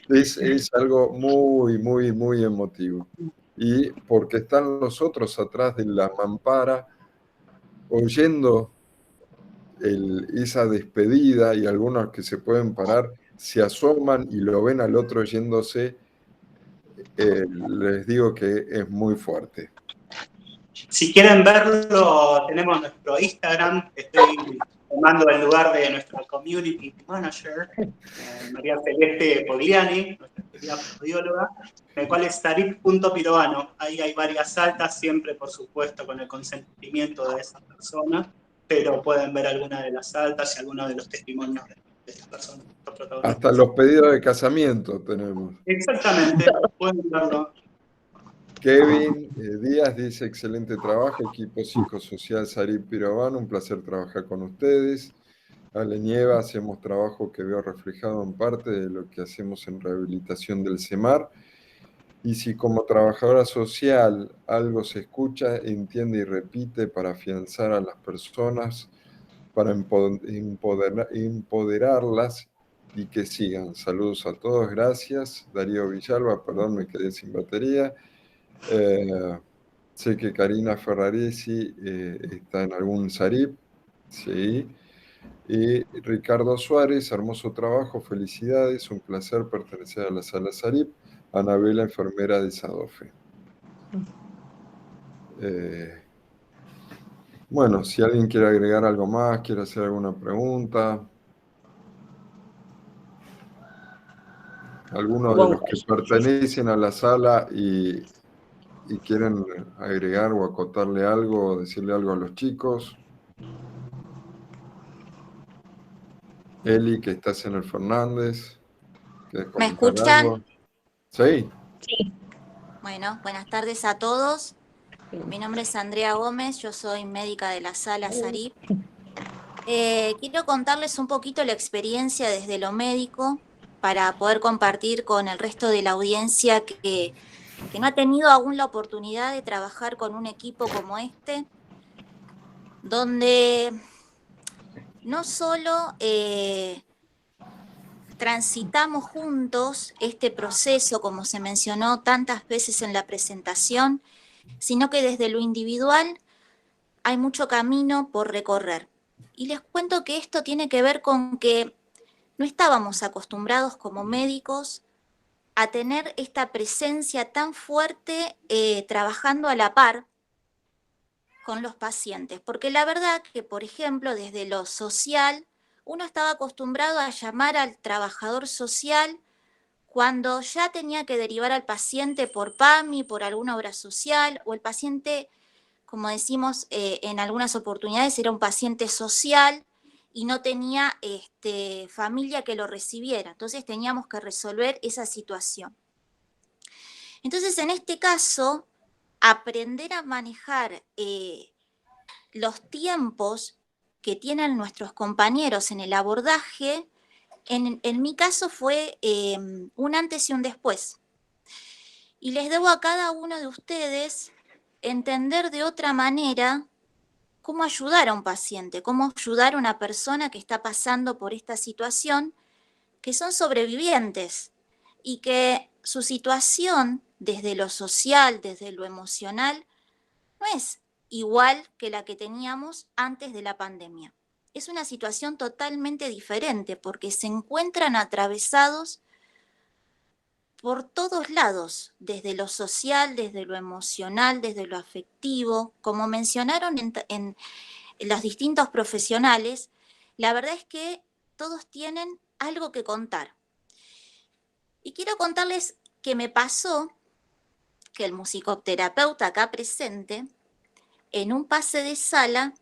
Es algo muy, muy, muy emotivo. Y porque están los otros atrás de la mampara, oyendo esa despedida, y algunos que se pueden parar se asoman y lo ven al otro yéndose, les digo que es muy fuerte. Si quieren verlo, tenemos nuestro Instagram. Estoy tomando el lugar de nuestra community manager, María Celeste Pogliani, nuestra querida audióloga, el cual es sarip.pirobano. Ahí hay varias saltas, siempre, por supuesto, con el consentimiento de esa persona, pero pueden ver alguna de las saltas y algunos de los testimonios de estas personas. Hasta los pedidos de casamiento tenemos. Exactamente, pueden verlo. Kevin Díaz dice, excelente trabajo, equipo psicosocial Sarip Pirobano, un placer trabajar con ustedes. Ale Nieva, hacemos trabajo que veo reflejado en parte de lo que hacemos en rehabilitación del CEMAR. Y si como trabajadora social algo se escucha, entiende y repite para afianzar a las personas, para empoderarlas y que sigan. Saludos a todos, gracias. Darío Villalba, perdón, me quedé sin batería. Sé que Karina Ferraresi está en algún Sarip, sí. Y Ricardo Suárez, hermoso trabajo, felicidades, un placer pertenecer a la sala Sarip. Anabela, enfermera de Sadofe. Bueno, si alguien quiere agregar algo más, quiere hacer alguna pregunta. Algunos de los que pertenecen a la sala y quieren agregar o acotarle algo o decirle algo a los chicos. Eli, que estás en el Fernández. ¿Me escuchan? Algo? Sí. Sí. Bueno, buenas tardes a todos. Mi nombre es Andrea Gómez, yo soy médica de la sala Sarip. Quiero contarles un poquito la experiencia desde lo médico para poder compartir con el resto de la audiencia que no ha tenido aún la oportunidad de trabajar con un equipo como este, donde no solo transitamos juntos este proceso, como se mencionó tantas veces en la presentación, sino que desde lo individual hay mucho camino por recorrer. Y les cuento que esto tiene que ver con que no estábamos acostumbrados como médicos a tener esta presencia tan fuerte trabajando a la par con los pacientes. Porque la verdad que, por ejemplo, desde lo social, uno estaba acostumbrado a llamar al trabajador social cuando ya tenía que derivar al paciente por PAMI, por alguna obra social, o el paciente, como decimos en algunas oportunidades, era un paciente social y no tenía familia que lo recibiera. Entonces teníamos que resolver esa situación. Entonces, en este caso, aprender a manejar los tiempos que tienen nuestros compañeros en el abordaje, en mi caso fue un antes y un después. Y les debo a cada uno de ustedes entender de otra manera cómo ayudar a un paciente, cómo ayudar a una persona que está pasando por esta situación, que son sobrevivientes y que su situación desde lo social, desde lo emocional, no es igual que la que teníamos antes de la pandemia. Es una situación totalmente diferente porque se encuentran atravesados por todos lados, desde lo social, desde lo emocional, desde lo afectivo. Como mencionaron en los distintos profesionales, la verdad es que todos tienen algo que contar. Y quiero contarles que me pasó que el musicoterapeuta acá presente, en un pase de sala,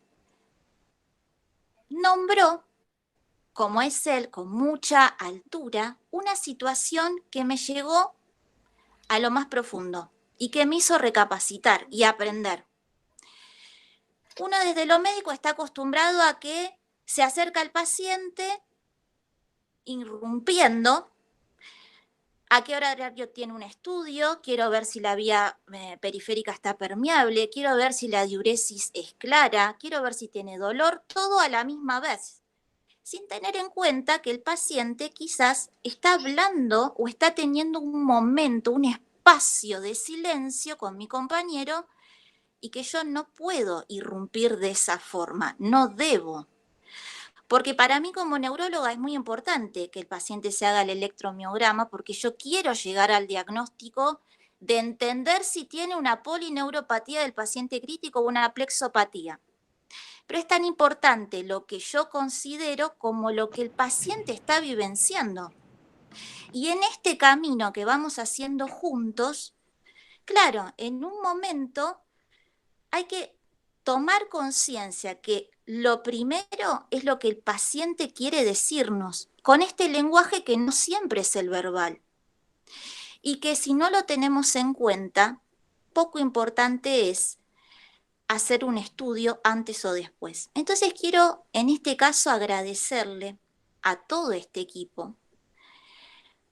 nombró, como es él, con mucha altura, una situación que me llegó a lo más profundo y que me hizo recapacitar y aprender. Uno desde lo médico está acostumbrado a que se acerca al paciente irrumpiendo. ¿A qué horario tiene un estudio? Quiero ver si la vía periférica está permeable, quiero ver si la diuresis es clara, quiero ver si tiene dolor, todo a la misma vez, sin tener en cuenta que el paciente quizás está hablando o está teniendo un momento, un espacio de silencio con mi compañero y que yo no puedo irrumpir de esa forma, no debo. Porque para mí como neuróloga es muy importante que el paciente se haga el electromiograma porque yo quiero llegar al diagnóstico de entender si tiene una polineuropatía del paciente crítico o una plexopatía. Pero es tan importante lo que yo considero como lo que el paciente está vivenciando. Y en este camino que vamos haciendo juntos, claro, en un momento hay que tomar conciencia que lo primero es lo que el paciente quiere decirnos, con este lenguaje que no siempre es el verbal. Y que si no lo tenemos en cuenta, poco importante es hacer un estudio antes o después. Entonces quiero en este caso agradecerle a todo este equipo,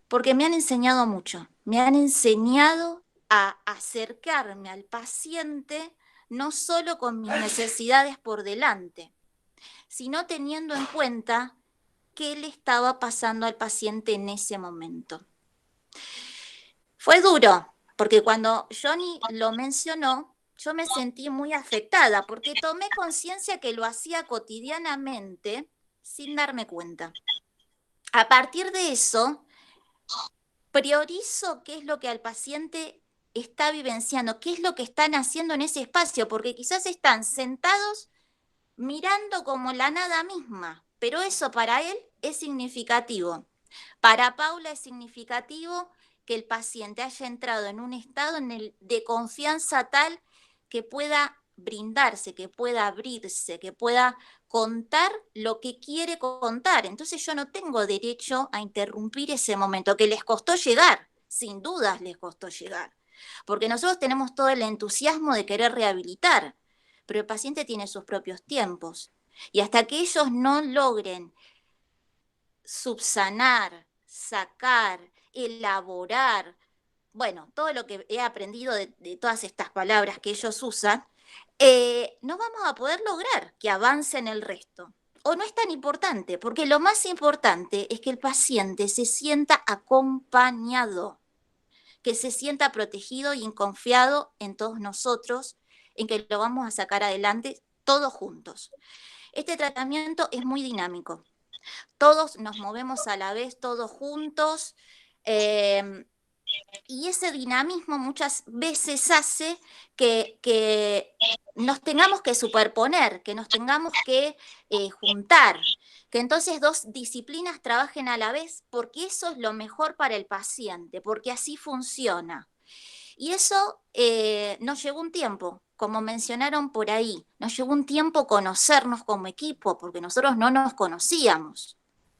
porque me han enseñado mucho, me han enseñado a acercarme al paciente no solo con mis necesidades por delante, sino teniendo en cuenta qué le estaba pasando al paciente en ese momento. Fue duro, porque cuando Johnny lo mencionó, yo me sentí muy afectada, porque tomé conciencia que lo hacía cotidianamente sin darme cuenta. A partir de eso, priorizo qué es lo que al paciente está vivenciando, qué es lo que están haciendo en ese espacio, porque quizás están sentados mirando como la nada misma, pero eso para él es significativo. Para Paula es significativo que el paciente haya entrado en un estado de confianza tal que pueda brindarse, que pueda abrirse, que pueda contar lo que quiere contar. Entonces yo no tengo derecho a interrumpir ese momento, que les costó llegar, sin dudas les costó llegar, porque nosotros tenemos todo el entusiasmo de querer rehabilitar, pero el paciente tiene sus propios tiempos. Y hasta que ellos no logren subsanar, sacar, elaborar, bueno, todo lo que he aprendido de todas estas palabras que ellos usan, no vamos a poder lograr que avance en el resto. O no es tan importante, porque lo más importante es que el paciente se sienta acompañado. que se sienta protegido y confiado en todos nosotros, en que lo vamos a sacar adelante todos juntos. Este tratamiento es muy dinámico. Todos nos movemos a la vez, todos juntos, y ese dinamismo muchas veces hace que nos tengamos que superponer, que nos tengamos que juntar, que entonces dos disciplinas trabajen a la vez, porque eso es lo mejor para el paciente, porque así funciona. Y eso nos llevó un tiempo, como mencionaron por ahí, nos llevó un tiempo conocernos como equipo, porque nosotros no nos conocíamos.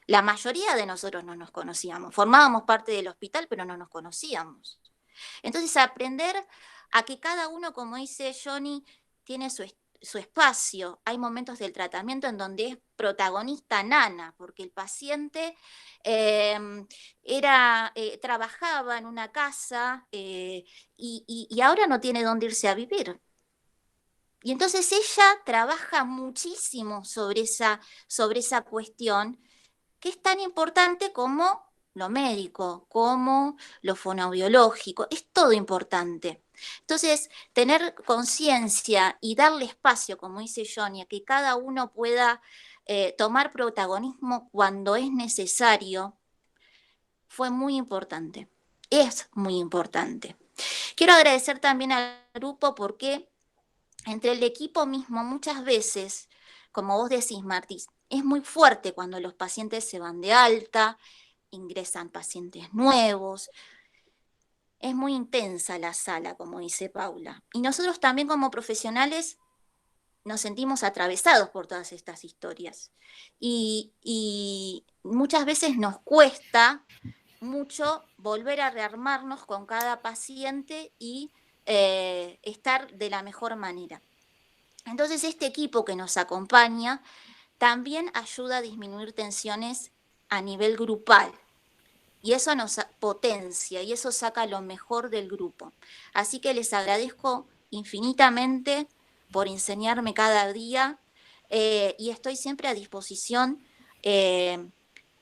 La mayoría de nosotros no nos conocíamos, formábamos parte del hospital, pero no nos conocíamos. Entonces, aprender a que cada uno, como dice Johnny, tiene su espacio. Hay momentos del tratamiento en donde es protagonista Nana, porque el paciente trabajaba en una casa y ahora no tiene dónde irse a vivir. Y entonces ella trabaja muchísimo sobre esa cuestión, que es tan importante como lo médico, como lo fonoaudiológico, es todo importante. Entonces, tener conciencia y darle espacio, como dice Johnny, a que cada uno pueda tomar protagonismo cuando es necesario, fue muy importante, es muy importante. Quiero agradecer también al grupo porque entre el equipo mismo muchas veces, como vos decís, Martí, es muy fuerte cuando los pacientes se van de alta, ingresan pacientes nuevos. Es muy intensa la sala, como dice Paula. Y nosotros también como profesionales nos sentimos atravesados por todas estas historias. Y muchas veces nos cuesta mucho volver a rearmarnos con cada paciente y estar de la mejor manera. Entonces, este equipo que nos acompaña también ayuda a disminuir tensiones a nivel grupal. Y eso nos potencia y eso saca lo mejor del grupo. Así que les agradezco infinitamente por enseñarme cada día y estoy siempre a disposición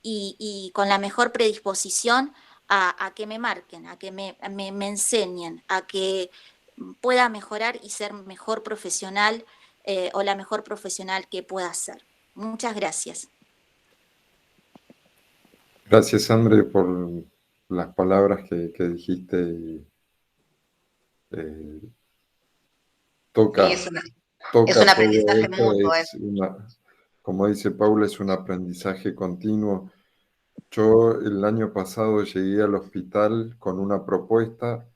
y con la mejor predisposición a que me marquen, a que me enseñen, a que pueda mejorar y ser mejor profesional o la mejor profesional que pueda ser. Muchas gracias. Gracias, Andre, por las palabras que dijiste. Y, toca, Sí, es un todo aprendizaje esto, mutuo. como dice Paula, es un aprendizaje continuo. Yo el año pasado llegué al hospital con una propuesta,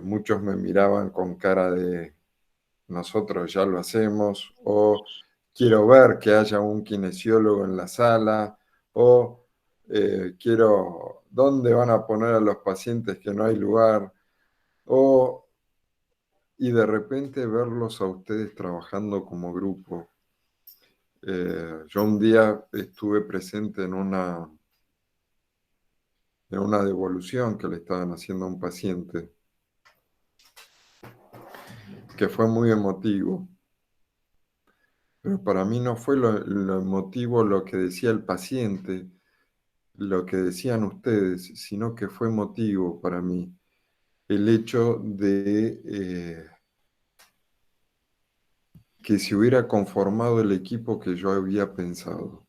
muchos me miraban con cara de nosotros ya lo hacemos, o quiero ver que haya un kinesiólogo en la sala, o quiero, ¿dónde van a poner a los pacientes que no hay lugar? Y de repente verlos a ustedes trabajando como grupo. Yo un día estuve presente en una devolución que le estaban haciendo a un paciente, que fue muy emotivo. Pero para mí no fue lo emotivo lo que decía el paciente, lo que decían ustedes, sino que fue emotivo para mí el hecho de que se hubiera conformado el equipo que yo había pensado,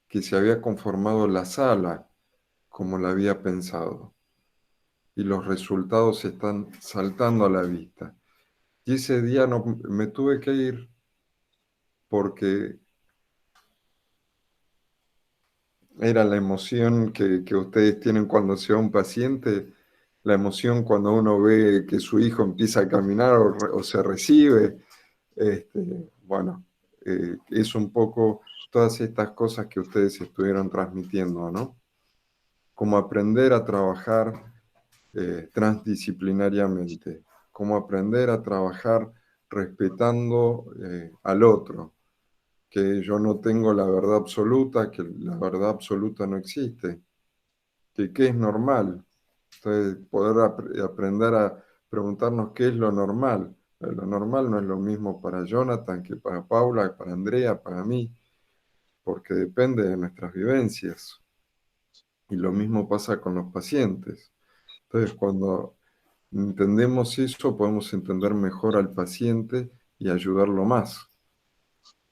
que se había conformado la sala como la había pensado, y los resultados están saltando a la vista. Y ese día no, me tuve que ir porque era la emoción que ustedes tienen cuando se va un paciente, la emoción cuando uno ve que su hijo empieza a caminar o se recibe. Bueno, es un poco todas estas cosas que ustedes estuvieron transmitiendo, ¿no? Cómo aprender a trabajar transdisciplinariamente, cómo aprender a trabajar respetando al otro, que yo no tengo la verdad absoluta, que la verdad absoluta no existe, que es normal. Entonces, poder aprender a preguntarnos qué es lo normal. Lo normal no es lo mismo para Jonathan que para Paula, para Andrea, para mí, porque depende de nuestras vivencias. Y lo mismo pasa con los pacientes. Entonces, cuando entendemos eso, podemos entender mejor al paciente y ayudarlo más.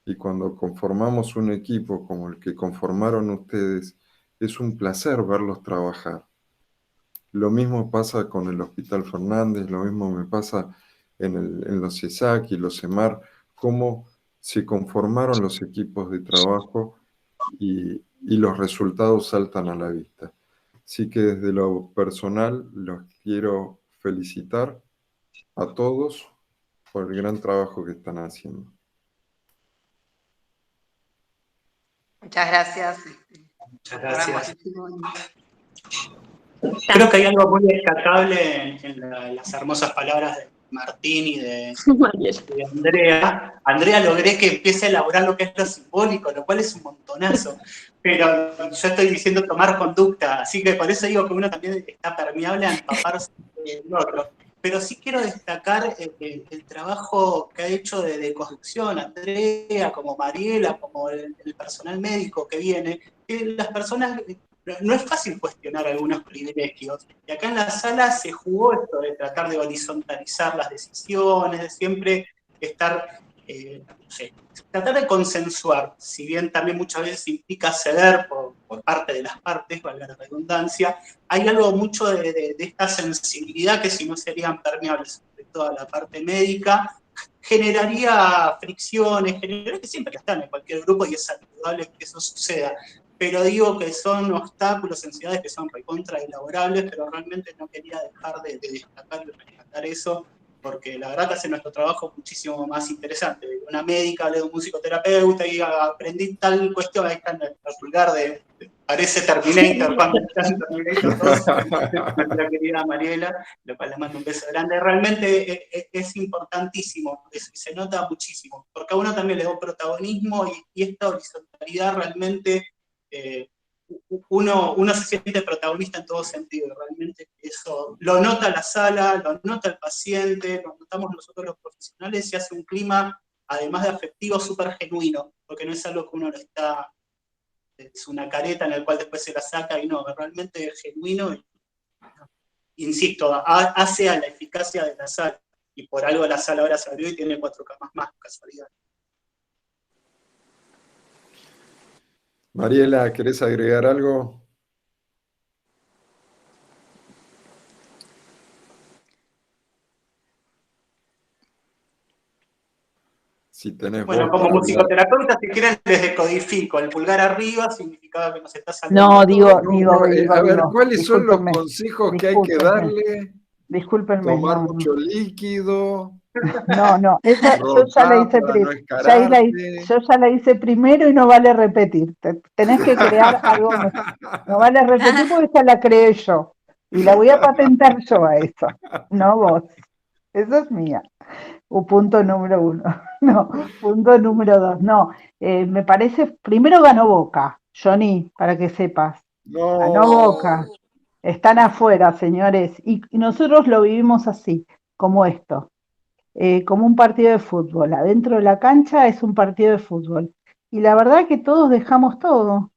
Y cuando conformamos un equipo como el que conformaron ustedes, es un placer verlos trabajar. Lo mismo pasa con el Hospital Fernández, lo mismo me pasa en los CESAC y los CEMAR, cómo se conformaron los equipos de trabajo y los resultados saltan a la vista. Así que desde lo personal los quiero felicitar a todos por el gran trabajo que están haciendo. Muchas gracias. Muchas gracias. Creo que hay algo muy destacable en las hermosas palabras de Martín y de Andrea. Andrea, logré que empiece a elaborar lo que es lo simbólico, lo cual es un montonazo. Pero yo estoy diciendo tomar conducta, así que por eso digo que uno también está permeable a empaparse del otro. Pero sí quiero destacar el trabajo que ha hecho de deconstrucción Andrea, como Mariela, como el personal médico que viene, que las personas... No es fácil cuestionar algunos privilegios. Y acá en la sala se jugó esto de tratar de horizontalizar las decisiones, de siempre estar, no sé, tratar de consensuar, si bien también muchas veces implica ceder por parte de las partes, valga la redundancia, hay algo mucho de esta sensibilidad que si no serían permeables, sobre todo a la parte médica, generaría fricciones, generaría que siempre están en cualquier grupo y es saludable que eso suceda. Pero digo que son obstáculos, ansiedades que son recontra elaborables, pero realmente no quería dejar de destacar y rescatar eso, porque la verdad que hace nuestro trabajo muchísimo más interesante. Una médica, hablé de un musicoterapeuta y aprendí tal cuestión, ahí está en el pulgar parece Terminator, cuando está en Terminator 2, nuestra querida Mariela, lo cual le mando un beso grande. Realmente es importantísimo, se nota muchísimo, porque a uno también le da un protagonismo y esta horizontalidad realmente... uno se siente protagonista en todo sentido, realmente eso lo nota la sala, lo nota el paciente, lo notamos nosotros los profesionales y hace un clima, además de afectivo, súper genuino, porque no es algo que uno lo está, es una careta en la cual después se la saca y no, realmente es genuino y, insisto, hace a la eficacia de la sala, y por algo la sala ahora se abrió y tiene 4 camas más, casualidad. Mariela, ¿querés agregar algo? Si tenés bueno, voz como para musicoterapeuta, si quieren, les decodifico. El pulgar arriba significaba que nos estás hablando. No, A ver, ¿cuáles son los discúlpenme, consejos que hay que darle? Discúlpenme, Tomar no. mucho líquido. No, esa yo ya la hice para no yo escararte. ya la hice primero y no vale repetir. Tenés que crear algo nuevo. No vale repetir porque esa la creé yo. Y la voy a patentar yo a eso, no vos. Esa es mía. Punto número 1. No, punto número 2. No, me parece, primero ganó Boca, Johnny, para que sepas. Ganó Boca. Están afuera, señores. Y nosotros lo vivimos así, como esto. Como un partido de fútbol. Adentro de la cancha es un partido de fútbol. Y la verdad que todos dejamos todo.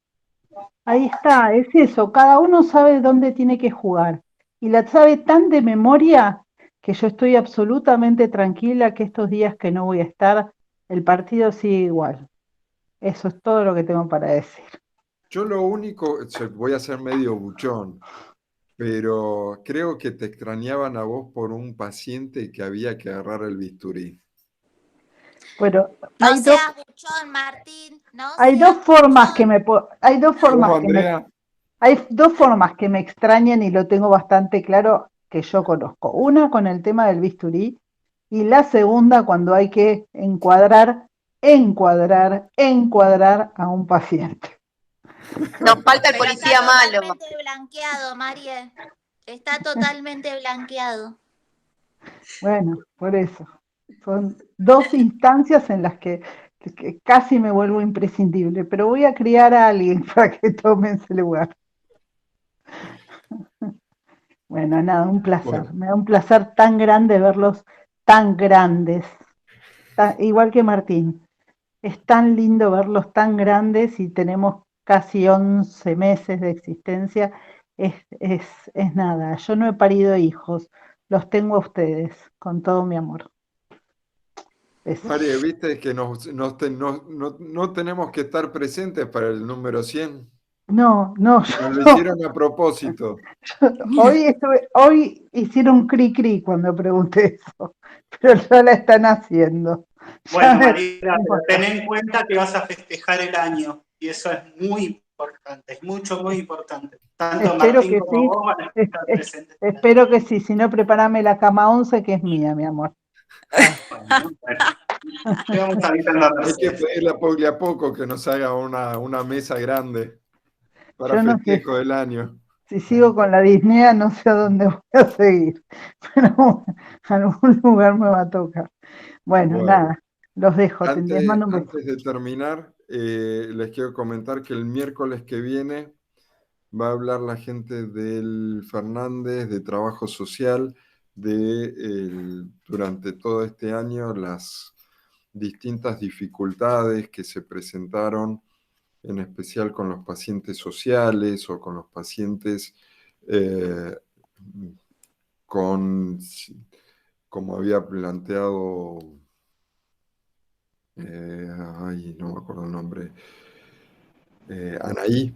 Ahí está, es eso. Cada uno sabe dónde tiene que jugar. Y la sabe tan de memoria que yo estoy absolutamente tranquila que estos días que no voy a estar, el partido sigue igual. Eso es todo lo que tengo para decir. Yo lo único, voy a ser medio buchón, pero creo que te extrañaban a vos por un paciente que había que agarrar el bisturí. Bueno, no seas buchón, Martín. Hay dos formas que me hay dos formas que me hay dos formas que me extrañan y lo tengo bastante claro que yo conozco. Una con el tema del bisturí y la segunda cuando hay que encuadrar a un paciente. Nos falta el Pero policía está malo. totalmente blanqueado, María. Está totalmente blanqueado. Bueno, por eso. Son dos instancias en las que casi me vuelvo imprescindible, pero voy a criar a alguien para que tome ese lugar. Bueno, nada, un placer. Bueno. Me da un placer tan grande verlos tan grandes. Igual que Martín. Es tan lindo verlos tan grandes y tenemos casi 11 meses de existencia, es nada. Yo no he parido hijos, los tengo a ustedes, con todo mi amor. Besos. María, viste que no tenemos que estar presentes para el número 100. No, Nos lo hicieron a propósito. Hoy hicieron cri cuando pregunté eso, pero ya la están haciendo. Bueno, María, pero ten en cuenta que vas a festejar el año y eso es muy importante, es muy importante. Tanto Espero Martín que como sí. vos van a estar presentes. Espero que sí, si no, prepárame la cama 11 que es mía, mi amor. Bueno, te vamos avisando a Hay que pedirle de a poco que nos haga una mesa grande para Yo no sé. festejo del año. Si sigo con la disnea, no sé a dónde voy a seguir, pero bueno, algún lugar me va a tocar. Bueno, nada, los dejo. Les mando un beso. Antes de terminar, les quiero comentar que el miércoles que viene va a hablar la gente del Fernández de Trabajo Social durante todo este año las distintas dificultades que se presentaron, en especial con los pacientes sociales o con los pacientes como había planteado, no me acuerdo el nombre, Anaí,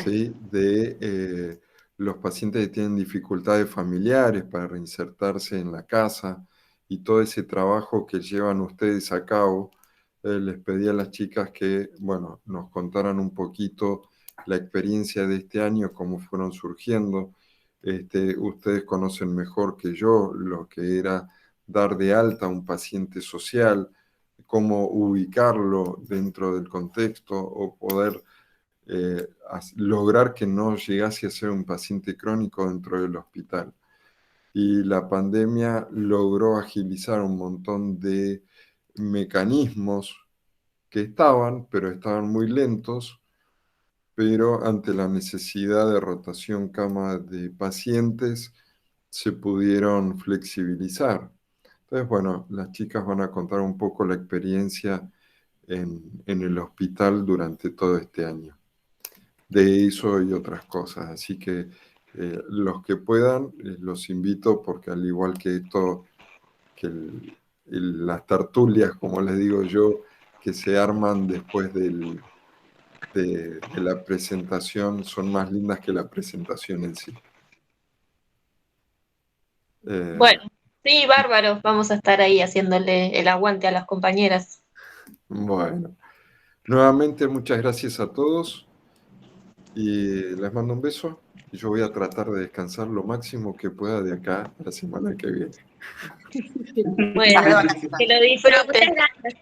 ¿sí? De los pacientes que tienen dificultades familiares para reinsertarse en la casa y todo ese trabajo que llevan ustedes a cabo. Les pedí a las chicas que, bueno, nos contaran un poquito la experiencia de este año, cómo fueron surgiendo. Ustedes conocen mejor que yo lo que era dar de alta a un paciente social, cómo ubicarlo dentro del contexto o poder lograr que no llegase a ser un paciente crónico dentro del hospital. Y la pandemia logró agilizar un montón de mecanismos que pero estaban muy lentos, pero ante la necesidad de rotación cama de pacientes se pudieron flexibilizar. Entonces, bueno, las chicas van a contar un poco la experiencia en el hospital durante todo este año. De eso y otras cosas. Así que los que puedan, los invito porque al igual que esto, que las tertulias, como les digo yo, que se arman después de la presentación, son más lindas que la presentación en sí. Bueno, sí, bárbaro. Vamos a estar ahí haciéndole el aguante a las compañeras. Bueno, nuevamente muchas gracias a todos y les mando un beso. Y yo voy a tratar de descansar lo máximo que pueda de acá a la semana que viene. Bueno, que lo disfruten. Muchas gracias.